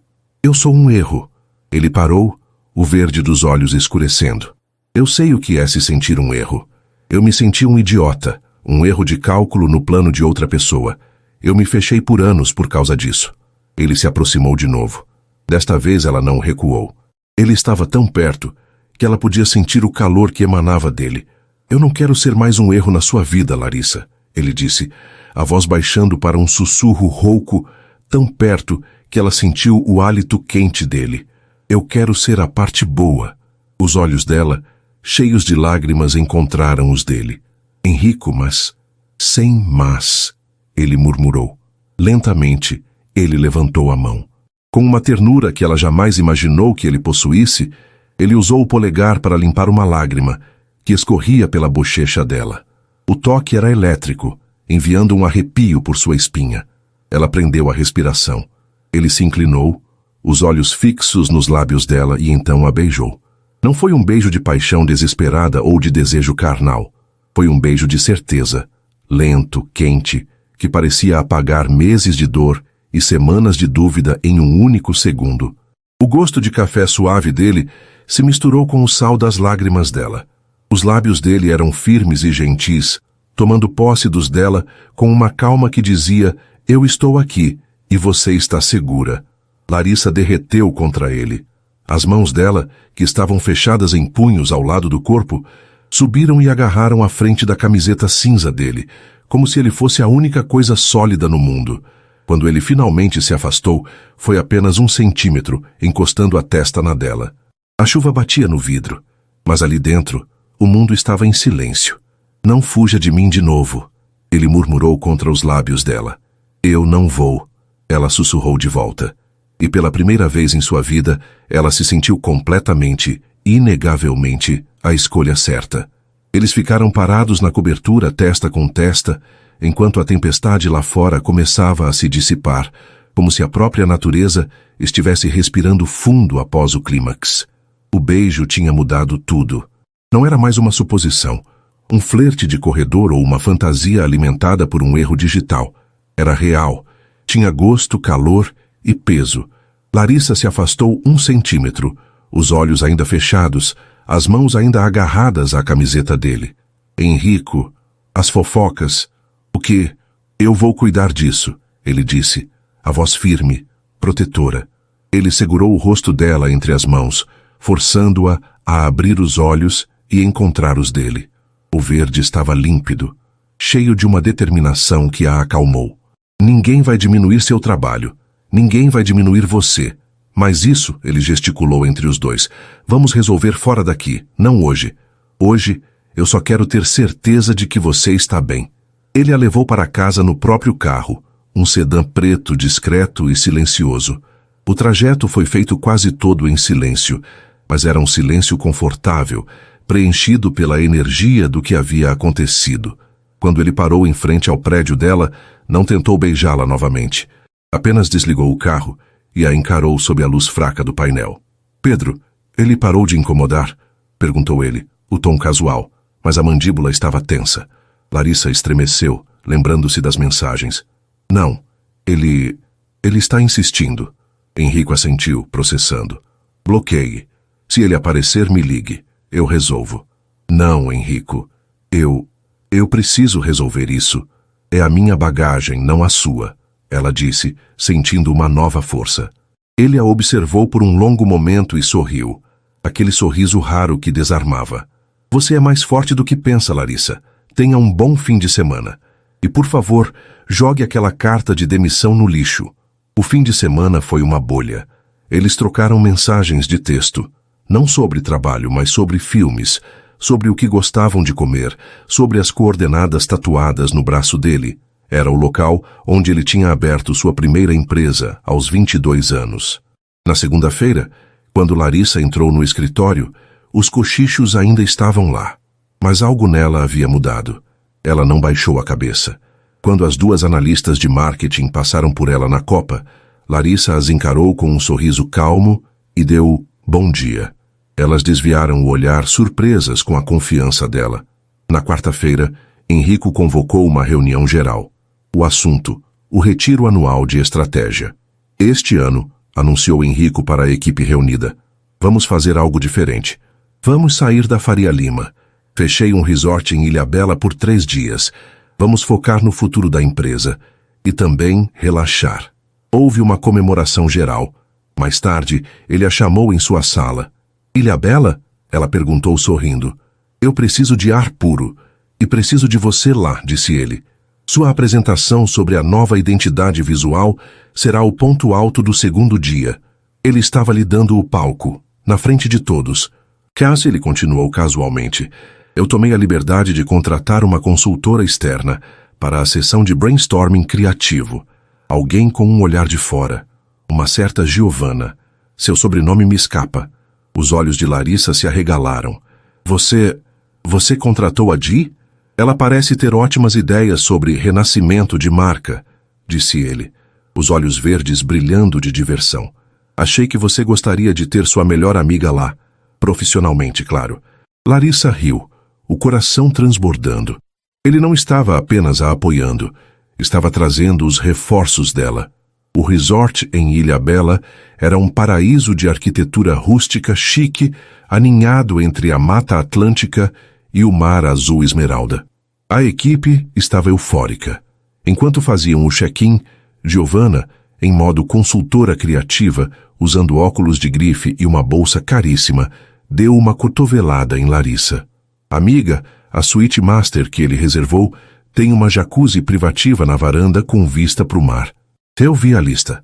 um erro. Ele parou, o verde dos olhos escurecendo. Eu sei o que é se sentir um erro. Eu me senti um idiota, um erro de cálculo no plano de outra pessoa. Eu me fechei por anos por causa disso. Ele se aproximou de novo. Desta vez ela não recuou. Ele estava tão perto que ela podia sentir o calor que emanava dele. Eu não quero ser mais um erro na sua vida, Larissa, ele disse, a voz baixando para um sussurro rouco, tão perto que ela sentiu o hálito quente dele. Eu quero ser a parte boa. Os olhos dela, cheios de lágrimas, encontraram os dele. Enrico, mas... Sem mas, ele murmurou. Lentamente, ele levantou a mão. Com uma ternura que ela jamais imaginou que ele possuísse, ele usou o polegar para limpar uma lágrima que escorria pela bochecha dela. O toque era elétrico, enviando um arrepio por sua espinha. Ela prendeu a respiração. Ele se inclinou, os olhos fixos nos lábios dela, e então a beijou. Não foi um beijo de paixão desesperada ou de desejo carnal. Foi um beijo de certeza, lento, quente, que parecia apagar meses de dor e semanas de dúvida em um único segundo. O gosto de café suave dele se misturou com o sal das lágrimas dela. Os lábios dele eram firmes e gentis, tomando posse dos dela com uma calma que dizia: eu estou aqui e você está segura. Larissa derreteu contra ele. As mãos dela, que estavam fechadas em punhos ao lado do corpo, subiram e agarraram a frente da camiseta cinza dele, como se ele fosse a única coisa sólida no mundo. Quando ele finalmente se afastou, foi apenas 1 centímetro, encostando a testa na dela. A chuva batia no vidro, mas ali dentro, o mundo estava em silêncio. Não fuja de mim de novo, ele murmurou contra os lábios dela. Eu não vou, ela sussurrou de volta. E pela primeira vez em sua vida, ela se sentiu completamente, inegavelmente, a escolha certa. Eles ficaram parados na cobertura, testa com testa, enquanto a tempestade lá fora começava a se dissipar, como se a própria natureza estivesse respirando fundo após o clímax. O beijo tinha mudado tudo. Não era mais uma suposição, um flerte de corredor ou uma fantasia alimentada por um erro digital. Era real. Tinha gosto, calor e peso. Larissa se afastou 1 centímetro, os olhos ainda fechados, as mãos ainda agarradas à camiseta dele. Enrico, as fofocas... O que? Eu vou cuidar disso, ele disse, a voz firme, protetora. Ele segurou o rosto dela entre as mãos, forçando-a a abrir os olhos e encontrar os dele. O verde estava límpido, cheio de uma determinação que a acalmou. Ninguém vai diminuir seu trabalho. Ninguém vai diminuir você. Mas isso, ele gesticulou entre os dois, vamos resolver fora daqui, não hoje. Hoje, eu só quero ter certeza de que você está bem. Ele a levou para casa no próprio carro, um sedã preto, discreto e silencioso. O trajeto foi feito quase todo em silêncio, mas era um silêncio confortável, preenchido pela energia do que havia acontecido. Quando ele parou em frente ao prédio dela, não tentou beijá-la novamente. Apenas desligou o carro e a encarou sob a luz fraca do painel. Pedro, ele parou de incomodar? Perguntou ele, o tom casual, mas a mandíbula estava tensa. Larissa estremeceu, lembrando-se das mensagens. Não, ele está insistindo. Enrico assentiu, processando. Bloqueie. Se ele aparecer, me ligue. Eu resolvo. Não, Enrico. Eu preciso resolver isso. É a minha bagagem, não a sua, ela disse, sentindo uma nova força. Ele a observou por um longo momento e sorriu. Aquele sorriso raro que desarmava. Você é mais forte do que pensa, Larissa. Tenha um bom fim de semana. E, por favor, jogue aquela carta de demissão no lixo. O fim de semana foi uma bolha. Eles trocaram mensagens de texto. Não sobre trabalho, mas sobre filmes, sobre o que gostavam de comer, sobre as coordenadas tatuadas no braço dele. Era o local onde ele tinha aberto sua primeira empresa, aos 22 anos. Na segunda-feira, quando Larissa entrou no escritório, os cochichos ainda estavam lá. Mas algo nela havia mudado. Ela não baixou a cabeça. Quando as duas analistas de marketing passaram por ela na copa, Larissa as encarou com um sorriso calmo e deu bom dia. Elas desviaram o olhar surpresas com a confiança dela. Na quarta-feira, Henrico convocou uma reunião geral. O assunto: o retiro anual de estratégia. Este ano, anunciou Henrico para a equipe reunida, vamos fazer algo diferente. Vamos sair da Faria Lima. Fechei um resort em Ilhabela por 3 dias. Vamos focar no futuro da empresa e também relaxar. Houve uma comemoração geral. Mais tarde, ele a chamou em sua sala. Ilhabela? Ela perguntou sorrindo. Eu preciso de ar puro. E preciso de você lá, disse ele. Sua apresentação sobre a nova identidade visual será o ponto alto do segundo dia. Ele estava lhe dando o palco, na frente de todos. Cassie, ele continuou casualmente. Eu tomei a liberdade de contratar uma consultora externa para a sessão de brainstorming criativo. Alguém com um olhar de fora. Uma certa Giovanna. Seu sobrenome me escapa. Os olhos de Larissa se arregalaram. Você contratou a Gi? Ela parece ter ótimas ideias sobre renascimento de marca, disse ele, os olhos verdes brilhando de diversão. Achei que você gostaria de ter sua melhor amiga lá. Profissionalmente, claro. Larissa riu, o coração transbordando. Ele não estava apenas a apoiando, estava trazendo os reforços dela. O resort em Ilhabela era um paraíso de arquitetura rústica chique, aninhado entre a Mata Atlântica e o mar azul esmeralda. A equipe estava eufórica. Enquanto faziam o check-in, Giovanna, em modo consultora criativa, usando óculos de grife e uma bolsa caríssima, deu uma cotovelada em Larissa. Amiga, a suíte master que ele reservou tem uma jacuzzi privativa na varanda com vista para o mar. Eu vi a lista.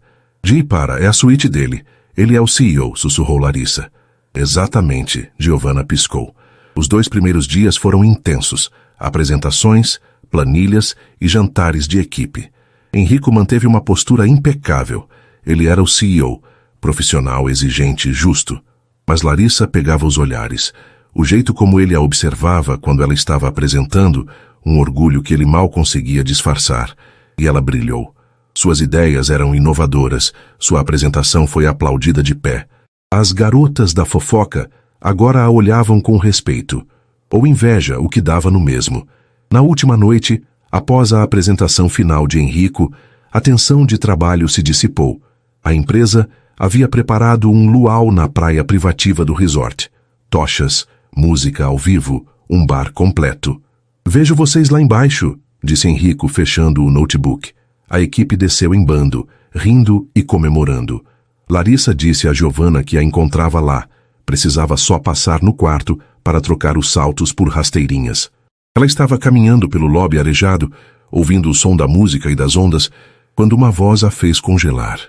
É a suíte dele. Ele é o CEO, sussurrou Larissa. Exatamente, Giovanna piscou. Os 2 primeiros dias foram intensos. Apresentações, planilhas e jantares de equipe. Henrico manteve uma postura impecável. Ele era o CEO, profissional, exigente, justo. Mas Larissa pegava os olhares. O jeito como ele a observava quando ela estava apresentando, um orgulho que ele mal conseguia disfarçar. E ela brilhou. Suas ideias eram inovadoras. Sua apresentação foi aplaudida de pé. As garotas da fofoca agora a olhavam com respeito. Ou inveja, o que dava no mesmo. Na última noite, após a apresentação final de Henrico, a tensão de trabalho se dissipou. A empresa havia preparado um luau na praia privativa do resort. Tochas, música ao vivo, um bar completo. Vejo vocês lá embaixo, disse Henrico, fechando o notebook. A equipe desceu em bando, rindo e comemorando. Larissa disse a Giovanna que a encontrava lá. Precisava só passar no quarto para trocar os saltos por rasteirinhas. Ela estava caminhando pelo lobby arejado, ouvindo o som da música e das ondas, quando uma voz a fez congelar.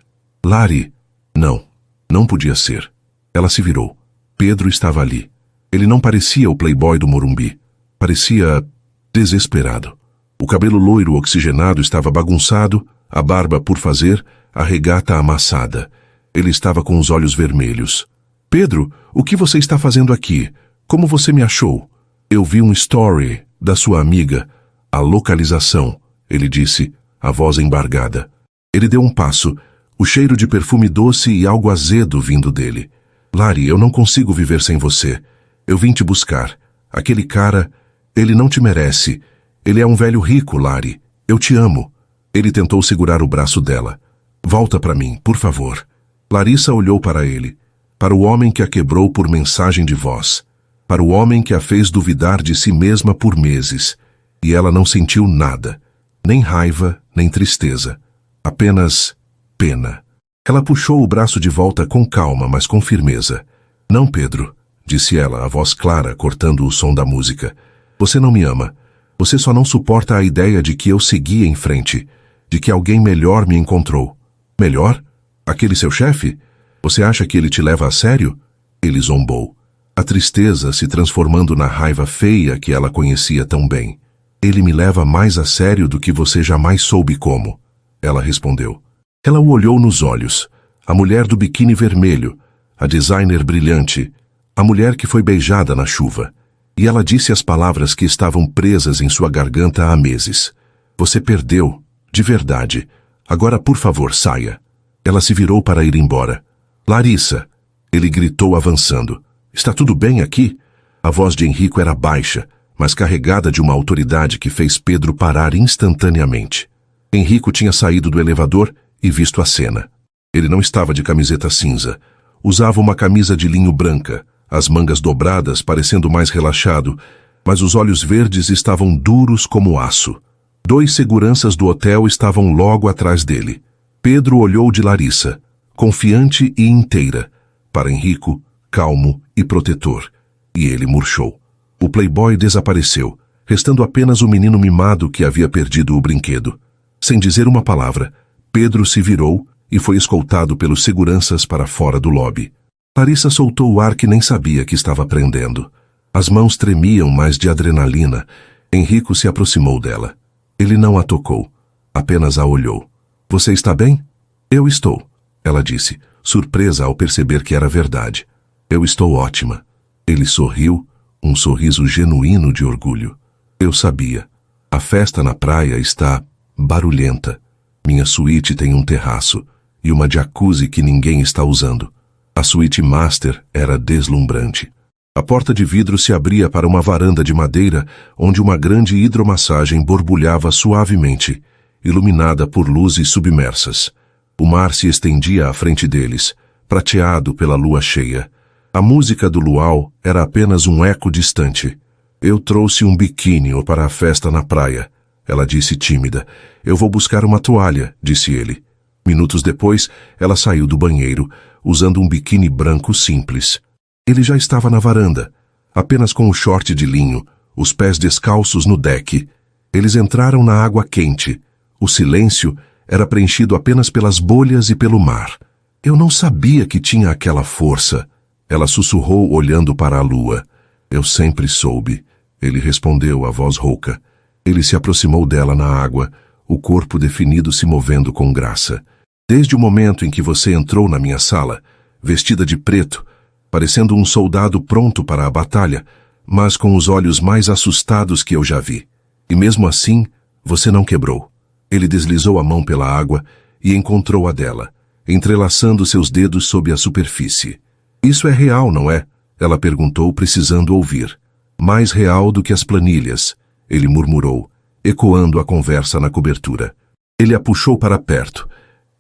Lari! Não podia ser. Ela se virou. Pedro estava ali. Ele não parecia o playboy do Morumbi. Parecia desesperado. O cabelo loiro oxigenado estava bagunçado, a barba por fazer, a regata amassada. Ele estava com os olhos vermelhos. Pedro, o que você está fazendo aqui? Como você me achou? Eu vi um story da sua amiga. A localização, ele disse, a voz embargada. Ele deu um passo, o cheiro de perfume doce e algo azedo vindo dele. Lari, eu não consigo viver sem você. Eu vim te buscar. Aquele cara, ele não te merece. Ele é um velho rico, Lari. Eu te amo. Ele tentou segurar o braço dela. Volta para mim, por favor. Larissa olhou para ele, para o homem que a quebrou por mensagem de voz, para o homem que a fez duvidar de si mesma por meses, e ela não sentiu nada, nem raiva, nem tristeza, apenas pena. Ela puxou o braço de volta com calma, mas com firmeza. Não, Pedro, disse ela, a voz clara, cortando o som da música. Você não me ama. Você só não suporta a ideia de que eu segui em frente, de que alguém melhor me encontrou. Melhor? Aquele seu chefe? Você acha que ele te leva a sério? Ele zombou. A tristeza se transformando na raiva feia que ela conhecia tão bem. Ele me leva mais a sério do que você jamais soube como. Ela respondeu. Ela o olhou nos olhos. A mulher do biquíni vermelho, a designer brilhante, a mulher que foi beijada na chuva. E ela disse as palavras que estavam presas em sua garganta há meses. Você perdeu, de verdade. Agora, por favor, saia. Ela se virou para ir embora. Larissa! Ele gritou avançando. Está tudo bem aqui? A voz de Henrico era baixa, mas carregada de uma autoridade que fez Pedro parar instantaneamente. Henrico tinha saído do elevador e visto a cena. Ele não estava de camiseta cinza. Usava uma camisa de linho branca, as mangas dobradas parecendo mais relaxado, mas os olhos verdes estavam duros como aço. 2 seguranças do hotel estavam logo atrás dele. Pedro olhou de Larissa, confiante e inteira, para Henrico, calmo e protetor, e ele murchou. O playboy desapareceu, restando apenas o menino mimado que havia perdido o brinquedo. Sem dizer uma palavra, Pedro se virou e foi escoltado pelos seguranças para fora do lobby. Larissa soltou o ar que nem sabia que estava prendendo. As mãos tremiam mais de adrenalina. Henrico se aproximou dela. Ele não a tocou, apenas a olhou. Você está bem? Eu estou, ela disse, surpresa ao perceber que era verdade. Eu estou ótima. Ele sorriu, um sorriso genuíno de orgulho. Eu sabia. A festa na praia está barulhenta. Minha suíte tem um terraço e uma jacuzzi que ninguém está usando. A suíte master era deslumbrante. A porta de vidro se abria para uma varanda de madeira onde uma grande hidromassagem borbulhava suavemente, iluminada por luzes submersas. O mar se estendia à frente deles, prateado pela lua cheia. A música do luau era apenas um eco distante. Eu trouxe um biquíni para a festa na praia, ela disse tímida. Eu vou buscar uma toalha, disse ele. Minutos depois, ela saiu do banheiro, usando um biquíni branco simples. Ele já estava na varanda, apenas com o short de linho, os pés descalços no deck. Eles entraram na água quente. O silêncio era preenchido apenas pelas bolhas e pelo mar. Eu não sabia que tinha aquela força. Ela sussurrou olhando para a lua. Eu sempre soube. Ele respondeu, a voz rouca. Ele se aproximou dela na água, o corpo definido se movendo com graça. Desde o momento em que você entrou na minha sala, vestida de preto, parecendo um soldado pronto para a batalha, mas com os olhos mais assustados que eu já vi. E mesmo assim, você não quebrou. Ele deslizou a mão pela água e encontrou a dela, entrelaçando seus dedos sob a superfície. Isso é real, não é? Ela perguntou, precisando ouvir. Mais real do que as planilhas, ele murmurou, ecoando a conversa na cobertura. Ele a puxou para perto,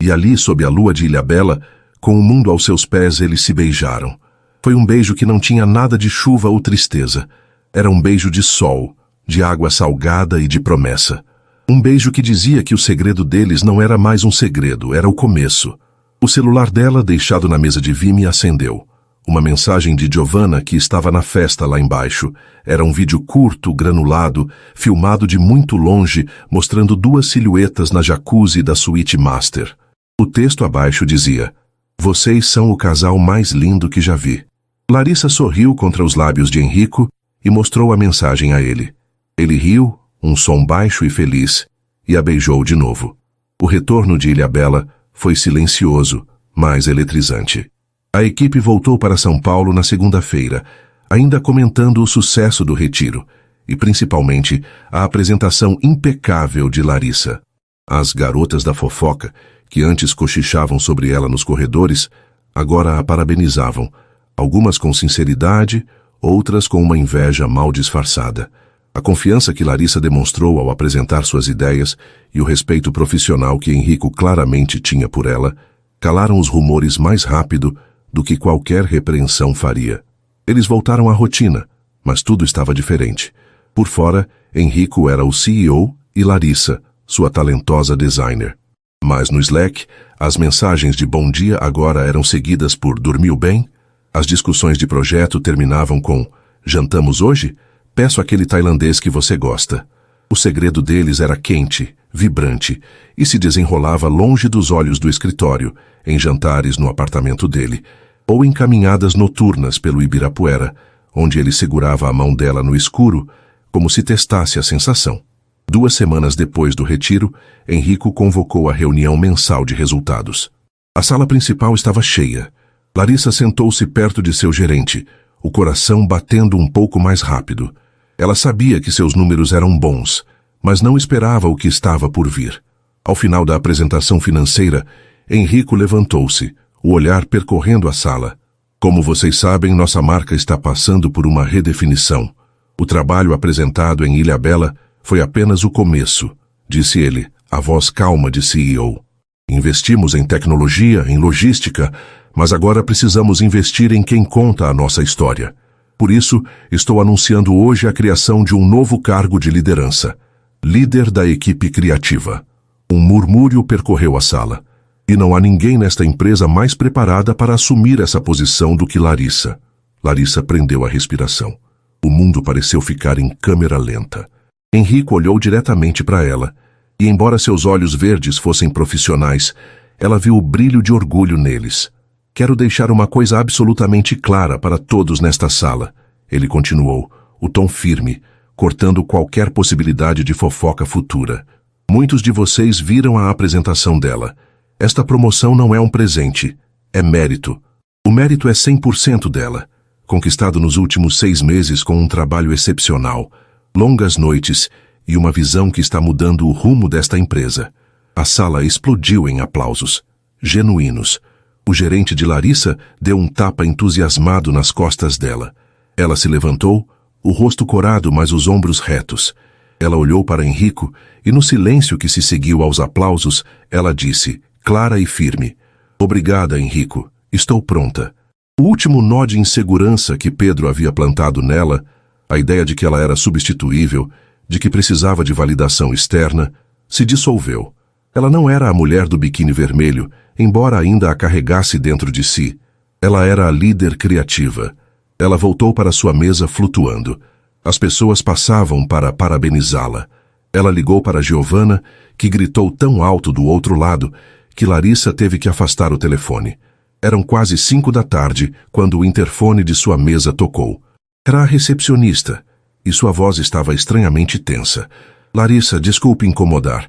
e ali, sob a lua de Ilhabela, com o mundo aos seus pés, eles se beijaram. Foi um beijo que não tinha nada de chuva ou tristeza. Era um beijo de sol, de água salgada e de promessa. Um beijo que dizia que o segredo deles não era mais um segredo, era o começo. O celular dela, deixado na mesa de Vime, acendeu. Uma mensagem de Giovanna que estava na festa lá embaixo. Era um vídeo curto, granulado, filmado de muito longe, mostrando 2 silhuetas na jacuzzi da suíte master. O texto abaixo dizia: Vocês são o casal mais lindo que já vi. Larissa sorriu contra os lábios de Henrico e mostrou a mensagem a ele. Ele riu, um som baixo e feliz, e a beijou de novo. O retorno de Ilhabela foi silencioso, mas eletrizante. A equipe voltou para São Paulo na segunda-feira, ainda comentando o sucesso do retiro, e principalmente a apresentação impecável de Larissa. As garotas da fofoca, que antes cochichavam sobre ela nos corredores, agora a parabenizavam, algumas com sinceridade, outras com uma inveja mal disfarçada. A confiança que Larissa demonstrou ao apresentar suas ideias e o respeito profissional que Henrico claramente tinha por ela, calaram os rumores mais rápido do que qualquer repreensão faria. Eles voltaram à rotina, mas tudo estava diferente. Por fora, Henrico era o CEO e Larissa, sua talentosa designer. Mas no Slack, as mensagens de bom dia agora eram seguidas por dormiu bem? As discussões de projeto terminavam com jantamos hoje? Peço aquele tailandês que você gosta. O segredo deles era quente, vibrante, e se desenrolava longe dos olhos do escritório, em jantares no apartamento dele, ou em caminhadas noturnas pelo Ibirapuera, onde ele segurava a mão dela no escuro, como se testasse a sensação. 2 semanas depois do retiro, Henrico convocou a reunião mensal de resultados. A sala principal estava cheia. Larissa sentou-se perto de seu gerente, o coração batendo um pouco mais rápido. Ela sabia que seus números eram bons, mas não esperava o que estava por vir. Ao final da apresentação financeira, Henrico levantou-se, o olhar percorrendo a sala. Como vocês sabem, nossa marca está passando por uma redefinição. O trabalho apresentado em Ilhabela foi apenas o começo, disse ele, a voz calma de CEO. Investimos em tecnologia, em logística, mas agora precisamos investir em quem conta a nossa história. Por isso, estou anunciando hoje a criação de um novo cargo de liderança. Líder da equipe criativa. Um murmúrio percorreu a sala. E não há ninguém nesta empresa mais preparada para assumir essa posição do que Larissa. Larissa prendeu a respiração. O mundo pareceu ficar em câmera lenta. Henrico olhou diretamente para ela, e embora seus olhos verdes fossem profissionais, ela viu o brilho de orgulho neles. Quero deixar uma coisa absolutamente clara para todos nesta sala, ele continuou, o tom firme, cortando qualquer possibilidade de fofoca futura. Muitos de vocês viram a apresentação dela. Esta promoção não é um presente, é mérito. O mérito é 100% dela, conquistado nos últimos 6 meses com um trabalho excepcional, longas noites e uma visão que está mudando o rumo desta empresa. A sala explodiu em aplausos, genuínos. O gerente de Larissa deu um tapa entusiasmado nas costas dela. Ela se levantou, o rosto corado, mas os ombros retos. Ela olhou para Henrico e, no silêncio que se seguiu aos aplausos, ela disse, clara e firme, obrigada, Henrico, estou pronta. O último nó de insegurança que Pedro havia plantado nela, a ideia de que ela era substituível, de que precisava de validação externa, se dissolveu. Ela não era a mulher do biquíni vermelho, embora ainda a carregasse dentro de si. Ela era a líder criativa. Ela voltou para sua mesa flutuando. As pessoas passavam para parabenizá-la. Ela ligou para Giovanna, que gritou tão alto do outro lado que Larissa teve que afastar o telefone. Eram quase 5 da tarde quando o interfone de sua mesa tocou. Era a recepcionista, e sua voz estava estranhamente tensa. Larissa, desculpe incomodar.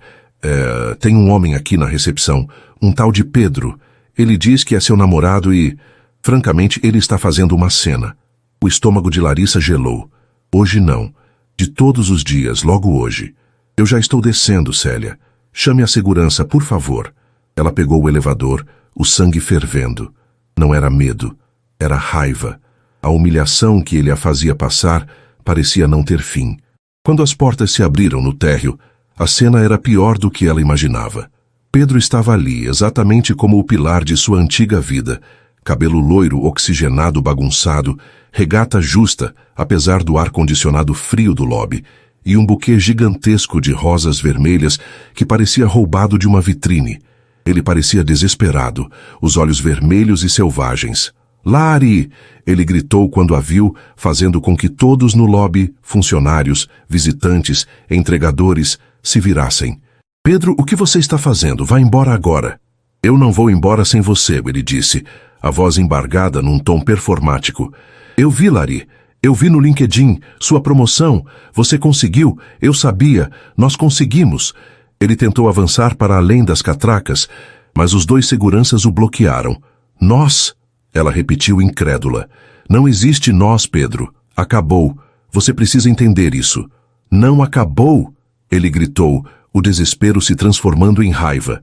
Tem um homem aqui na recepção, um tal de Pedro. Ele diz que é seu namorado e, francamente, ele está fazendo uma cena. O estômago de Larissa gelou. Hoje não. De todos os dias, logo hoje. Eu já estou descendo, Célia. Chame a segurança, por favor. Ela pegou o elevador, o sangue fervendo. Não era medo, era raiva. A humilhação que ele a fazia passar parecia não ter fim. Quando as portas se abriram no térreo, a cena era pior do que ela imaginava. Pedro estava ali, exatamente como o pilar de sua antiga vida. Cabelo loiro, oxigenado, bagunçado, regata justa, apesar do ar-condicionado frio do lobby, e um buquê gigantesco de rosas vermelhas que parecia roubado de uma vitrine. Ele parecia desesperado, os olhos vermelhos e selvagens. Lari! Ele gritou quando a viu, fazendo com que todos no lobby, funcionários, visitantes, entregadores, se virassem. Pedro, o que você está fazendo? Vá embora agora. Eu não vou embora sem você, ele disse, a voz embargada num tom performático. Eu vi, Lari. Eu vi no LinkedIn, sua promoção. Você conseguiu. Eu sabia. Nós conseguimos. Ele tentou avançar para além das catracas, mas os 2 seguranças o bloquearam. Nós? Ela repetiu incrédula. Não existe nós, Pedro. Acabou. Você precisa entender isso. Não acabou, ele gritou, o desespero se transformando em raiva.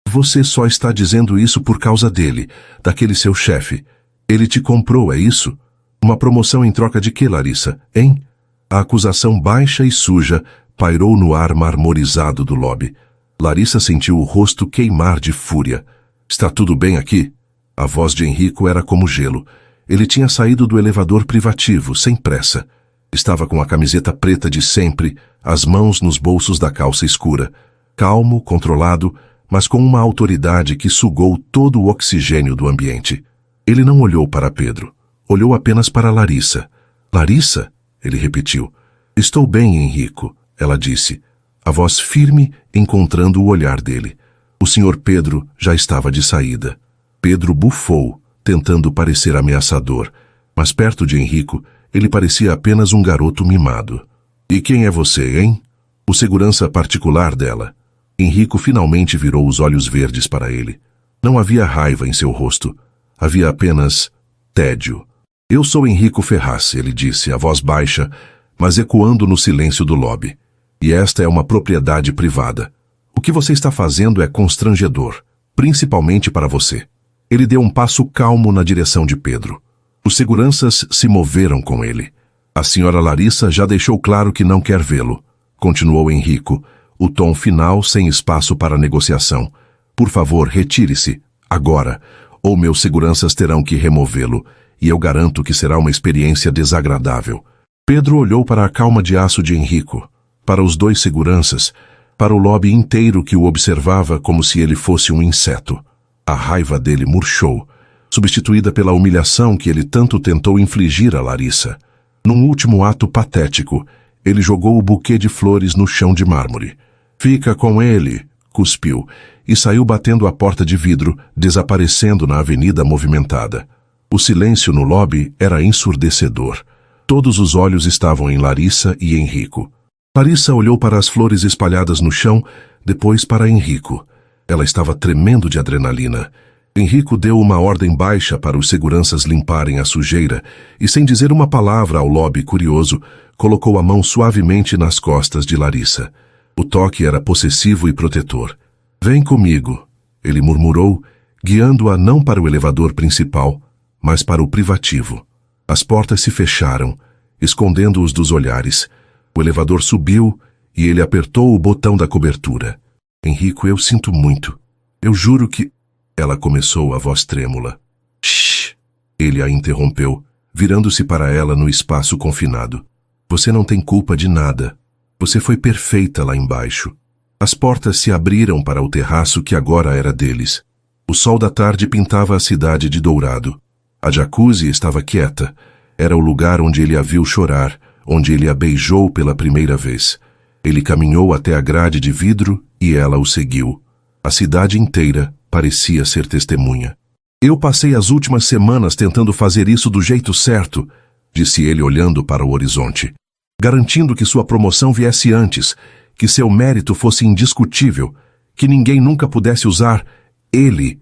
Você só está dizendo isso por causa dele, daquele seu chefe. Ele te comprou, é isso? Uma promoção em troca de quê, Larissa, hein? A acusação baixa e suja pairou no ar marmorizado do lobby. Larissa sentiu o rosto queimar de fúria. Está tudo bem aqui? A voz de Henrico era como gelo. Ele tinha saído do elevador privativo, sem pressa. Estava com a camiseta preta de sempre, as mãos nos bolsos da calça escura. Calmo, controlado, mas com uma autoridade que sugou todo o oxigênio do ambiente. Ele não olhou para Pedro. Olhou apenas para Larissa. Larissa? Ele repetiu. Estou bem, Henrico, ela disse, a voz firme encontrando o olhar dele. O Sr. Pedro já estava de saída. Pedro bufou, tentando parecer ameaçador, mas perto de Henrico, ele parecia apenas um garoto mimado. E quem é você, hein? O segurança particular dela. Henrico finalmente virou os olhos verdes para ele. Não havia raiva em seu rosto. Havia apenas tédio. Eu sou Henrico Ferraz, ele disse, a voz baixa, mas ecoando no silêncio do lobby. E esta é uma propriedade privada. O que você está fazendo é constrangedor, principalmente para você. Ele deu um passo calmo na direção de Pedro. Os seguranças se moveram com ele. A senhora Larissa já deixou claro que não quer vê-lo, continuou Henrico, o tom final sem espaço para negociação. Por favor, retire-se, agora, ou meus seguranças terão que removê-lo, e eu garanto que será uma experiência desagradável. Pedro olhou para a calma de aço de Henrico, para os dois seguranças, para o lobby inteiro que o observava como se ele fosse um inseto. A raiva dele murchou, substituída pela humilhação que ele tanto tentou infligir a Larissa. Num último ato patético, ele jogou o buquê de flores no chão de mármore. Fica com ele, cuspiu, e saiu batendo a porta de vidro, desaparecendo na avenida movimentada. O silêncio no lobby era ensurdecedor. Todos os olhos estavam em Larissa e Henrico. Larissa olhou para as flores espalhadas no chão, depois para Henrico. Ela estava tremendo de adrenalina. Henrico deu uma ordem baixa para os seguranças limparem a sujeira e, sem dizer uma palavra ao lobby curioso, colocou a mão suavemente nas costas de Larissa. O toque era possessivo e protetor. Vem comigo, ele murmurou, guiando-a não para o elevador principal, mas para o privativo. As portas se fecharam, escondendo-os dos olhares. O elevador subiu e ele apertou o botão da cobertura. Henrico, eu sinto muito. Eu juro que... Ela começou, a voz trêmula. Shhh! Ele a interrompeu, virando-se para ela no espaço confinado. Você não tem culpa de nada. Você foi perfeita lá embaixo. As portas se abriram para o terraço que agora era deles. O sol da tarde pintava a cidade de dourado. A jacuzzi estava quieta. Era o lugar onde ele a viu chorar, onde ele a beijou pela primeira vez. Ele caminhou até a grade de vidro e ela o seguiu. A cidade inteira parecia ser testemunha. Eu passei as últimas semanas tentando fazer isso do jeito certo, disse ele olhando para o horizonte, garantindo que sua promoção viesse antes, que seu mérito fosse indiscutível, que ninguém nunca pudesse usar ele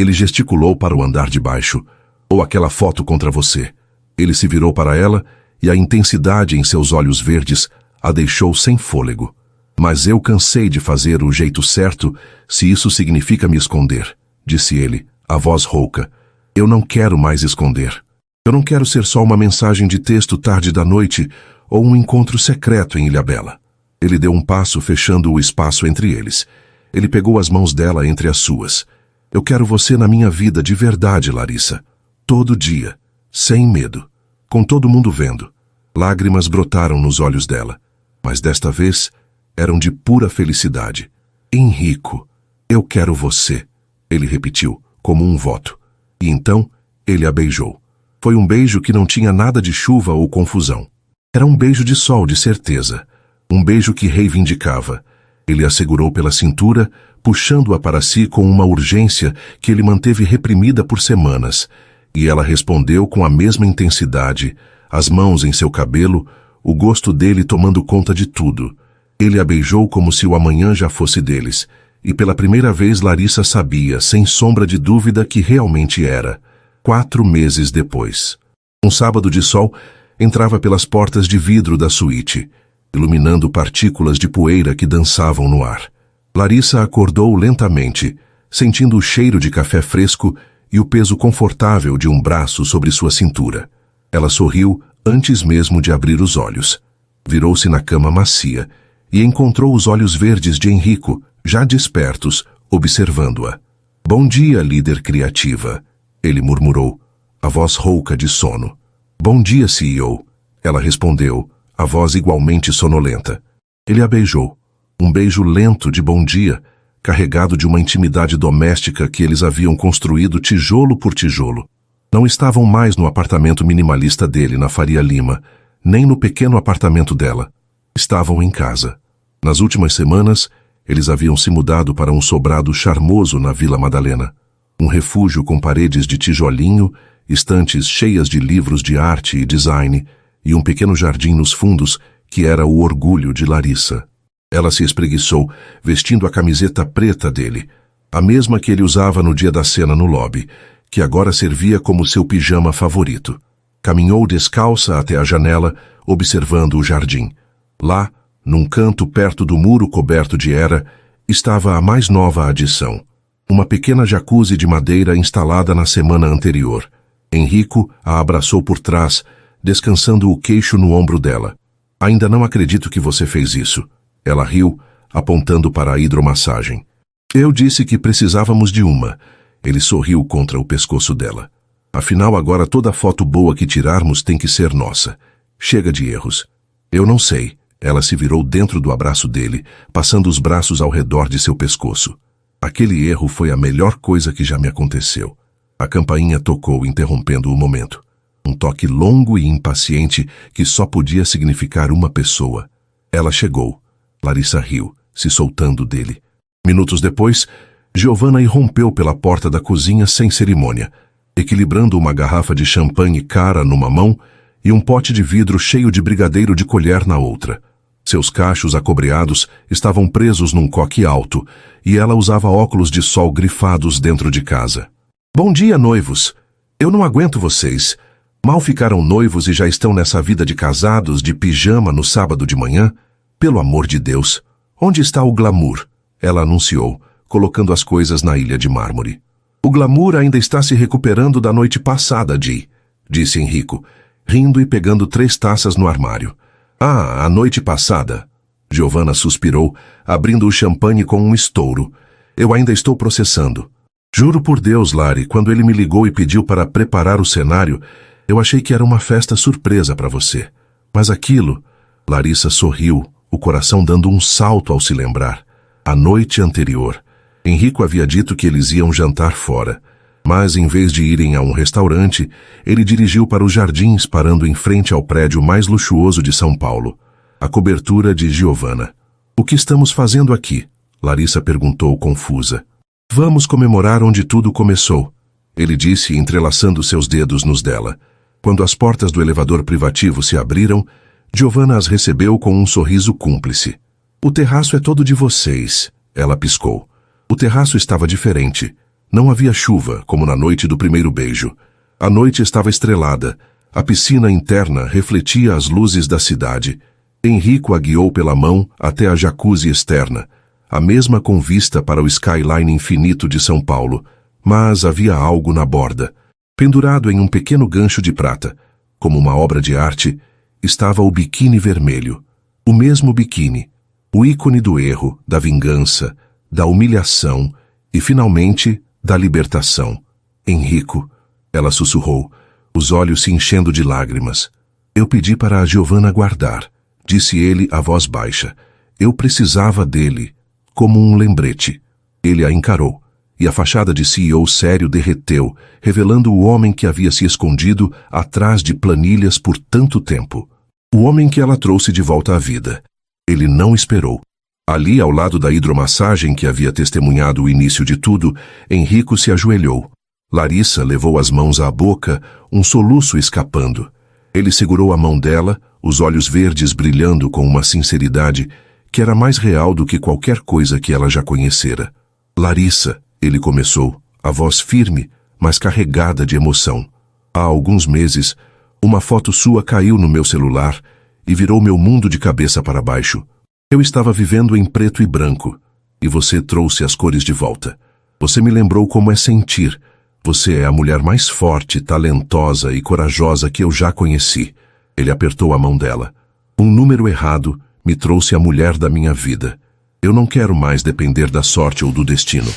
gesticulou para o andar de baixo, ou aquela foto contra você. Ele se virou para ela e a intensidade em seus olhos verdes a deixou sem fôlego. Mas eu cansei de fazer o jeito certo, se isso significa me esconder, disse ele, a voz rouca. Eu não quero mais esconder. Eu não quero ser só uma mensagem de texto tarde da noite ou um encontro secreto em Ilhabela. Ele deu um passo fechando o espaço entre eles. Ele pegou as mãos dela entre as suas. Eu quero você na minha vida de verdade, Larissa. Todo dia, sem medo, com todo mundo vendo. Lágrimas brotaram nos olhos dela, mas desta vez eram de pura felicidade. Henrico, eu quero você, ele repetiu, como um voto. E então, ele a beijou. Foi um beijo que não tinha nada de chuva ou confusão. Era um beijo de sol, de certeza. Um beijo que reivindicava. Ele a segurou pela cintura, puxando-a para si com uma urgência que ele manteve reprimida por semanas. E ela respondeu com a mesma intensidade, as mãos em seu cabelo, o gosto dele tomando conta de tudo. Ele a beijou como se o amanhã já fosse deles, e pela primeira vez Larissa sabia, sem sombra de dúvida, que realmente era. 4 meses depois. Um sábado de sol entrava pelas portas de vidro da suíte, iluminando partículas de poeira que dançavam no ar. Larissa acordou lentamente, sentindo o cheiro de café fresco e o peso confortável de um braço sobre sua cintura. Ela sorriu antes mesmo de abrir os olhos. Virou-se na cama macia e encontrou os olhos verdes de Henrico, já despertos, observando-a. Bom dia, líder criativa, ele murmurou, a voz rouca de sono. Bom dia, CEO, ela respondeu, a voz igualmente sonolenta. Ele a beijou, um beijo lento de bom dia, carregado de uma intimidade doméstica que eles haviam construído tijolo por tijolo. Não estavam mais no apartamento minimalista dele na Faria Lima, nem no pequeno apartamento dela. Estavam em casa. Nas últimas semanas, eles haviam se mudado para um sobrado charmoso na Vila Madalena. Um refúgio com paredes de tijolinho, estantes cheias de livros de arte e design e um pequeno jardim nos fundos que era o orgulho de Larissa. Ela se espreguiçou, vestindo a camiseta preta dele, a mesma que ele usava no dia da cena no lobby, que agora servia como seu pijama favorito. Caminhou descalça até a janela, observando o jardim. Lá, num canto perto do muro coberto de era, estava a mais nova adição. Uma pequena jacuzzi de madeira instalada na semana anterior. Henrico a abraçou por trás, descansando o queixo no ombro dela. Ainda não acredito que você fez isso. Ela riu, apontando para a hidromassagem. Eu disse que precisávamos de uma. Ele sorriu contra o pescoço dela. Afinal, agora toda foto boa que tirarmos tem que ser nossa. Chega de erros. Eu não sei. Ela se virou dentro do abraço dele, passando os braços ao redor de seu pescoço. Aquele erro foi a melhor coisa que já me aconteceu. A campainha tocou, interrompendo o momento. Um toque longo e impaciente que só podia significar uma pessoa. Ela chegou. Larissa riu, se soltando dele. Minutos depois, Giovanna irrompeu pela porta da cozinha sem cerimônia, equilibrando uma garrafa de champanhe cara numa mão e um pote de vidro cheio de brigadeiro de colher na outra. Seus cachos acobreados estavam presos num coque alto e ela usava óculos de sol grifados dentro de casa. Bom dia, noivos. Eu não aguento vocês. Mal ficaram noivos e já estão nessa vida de casados, de pijama no sábado de manhã? Pelo amor de Deus, onde está o glamour? Ela anunciou, colocando as coisas na ilha de mármore. O glamour ainda está se recuperando da noite passada, disse Henrico, rindo e pegando 3 taças no armário. Ah, a noite passada. Giovanna suspirou, abrindo o champanhe com um estouro. Eu ainda estou processando. Juro por Deus, Lari, quando ele me ligou e pediu para preparar o cenário, eu achei que era uma festa surpresa para você. Mas aquilo... Larissa sorriu, o coração dando um salto ao se lembrar. A noite anterior, Henrico havia dito que eles iam jantar fora. Mas, em vez de irem a um restaurante, ele dirigiu para os jardins, parando em frente ao prédio mais luxuoso de São Paulo. A cobertura de Giovanna. O que estamos fazendo aqui? Larissa perguntou confusa. Vamos comemorar onde tudo começou, ele disse, entrelaçando seus dedos nos dela. Quando as portas do elevador privativo se abriram, Giovanna as recebeu com um sorriso cúmplice. O terraço é todo de vocês, ela piscou. O terraço estava diferente. Não havia chuva, como na noite do primeiro beijo. A noite estava estrelada. A piscina interna refletia as luzes da cidade. Henrico a guiou pela mão até a jacuzzi externa, a mesma com vista para o skyline infinito de São Paulo, mas havia algo na borda. Pendurado em um pequeno gancho de prata, como uma obra de arte, estava o biquíni vermelho. O mesmo biquíni, o ícone do erro, da vingança, da humilhação e, finalmente, da libertação. Henrico, ela sussurrou, os olhos se enchendo de lágrimas. Eu pedi para a Giovanna guardar, disse ele a voz baixa. Eu precisava dele, como um lembrete. Ele a encarou, e a fachada de CEO sério derreteu, revelando o homem que havia se escondido atrás de planilhas por tanto tempo. O homem que ela trouxe de volta à vida. Ele não esperou. Ali, ao lado da hidromassagem que havia testemunhado o início de tudo, Henrico se ajoelhou. Larissa levou as mãos à boca, um soluço escapando. Ele segurou a mão dela, os olhos verdes brilhando com uma sinceridade que era mais real do que qualquer coisa que ela já conhecera. Larissa, ele começou, a voz firme, mas carregada de emoção. Há alguns meses, uma foto sua caiu no meu celular e virou meu mundo de cabeça para baixo. Eu estava vivendo em preto e branco, e você trouxe as cores de volta. Você me lembrou como é sentir. Você é a mulher mais forte, talentosa e corajosa que eu já conheci. Ele apertou a mão dela. Um número errado me trouxe a mulher da minha vida. Eu não quero mais depender da sorte ou do destino.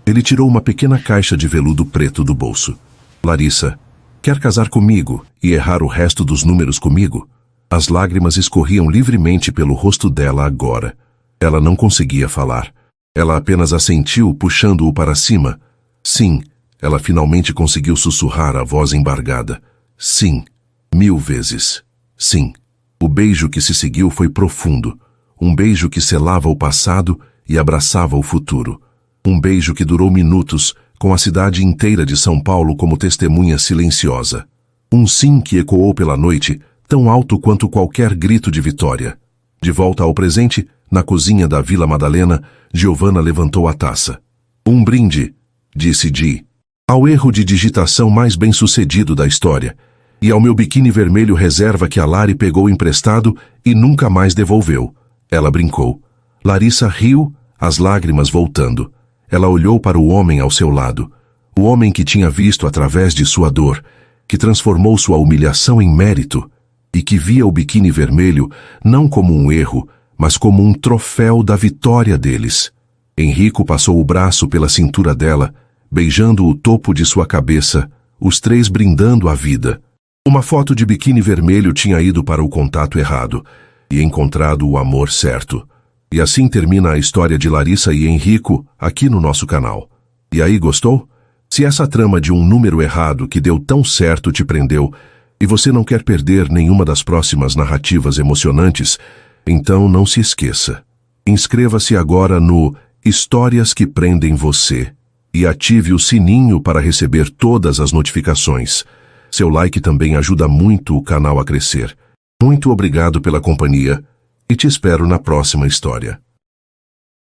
Ele tirou uma pequena caixa de veludo preto do bolso. Larissa, quer casar comigo e errar o resto dos números comigo? As lágrimas escorriam livremente pelo rosto dela agora. Ela não conseguia falar. Ela apenas assentiu, puxando-o para cima. Sim, ela finalmente conseguiu sussurrar a voz embargada. Sim, 1000 vezes. Sim. O beijo que se seguiu foi profundo. Um beijo que selava o passado e abraçava o futuro. Um beijo que durou minutos, com a cidade inteira de São Paulo como testemunha silenciosa. Um sim que ecoou pela noite, tão alto quanto qualquer grito de vitória. De volta ao presente, na cozinha da Vila Madalena, Giovanna levantou a taça. Um brinde, disse Di, ao erro de digitação mais bem-sucedido da história. E ao meu biquíni vermelho reserva que a Lari pegou emprestado e nunca mais devolveu. Ela brincou. Larissa riu, as lágrimas voltando. Ela olhou para o homem ao seu lado. O homem que tinha visto através de sua dor, que transformou sua humilhação em mérito e que via o biquíni vermelho não como um erro, mas como um troféu da vitória deles. Henrico passou o braço pela cintura dela, beijando o topo de sua cabeça, os três brindando a vida. Uma foto de biquíni vermelho tinha ido para o contato errado e encontrado o amor certo. E assim termina a história de Larissa e Henrico aqui no nosso canal. E aí, gostou? Se essa trama de um número errado que deu tão certo te prendeu e você não quer perder nenhuma das próximas narrativas emocionantes, então não se esqueça. Inscreva-se agora no Histórias que Prendem Você e ative o sininho para receber todas as notificações. Seu like também ajuda muito o canal a crescer. Muito obrigado pela companhia e te espero na próxima história.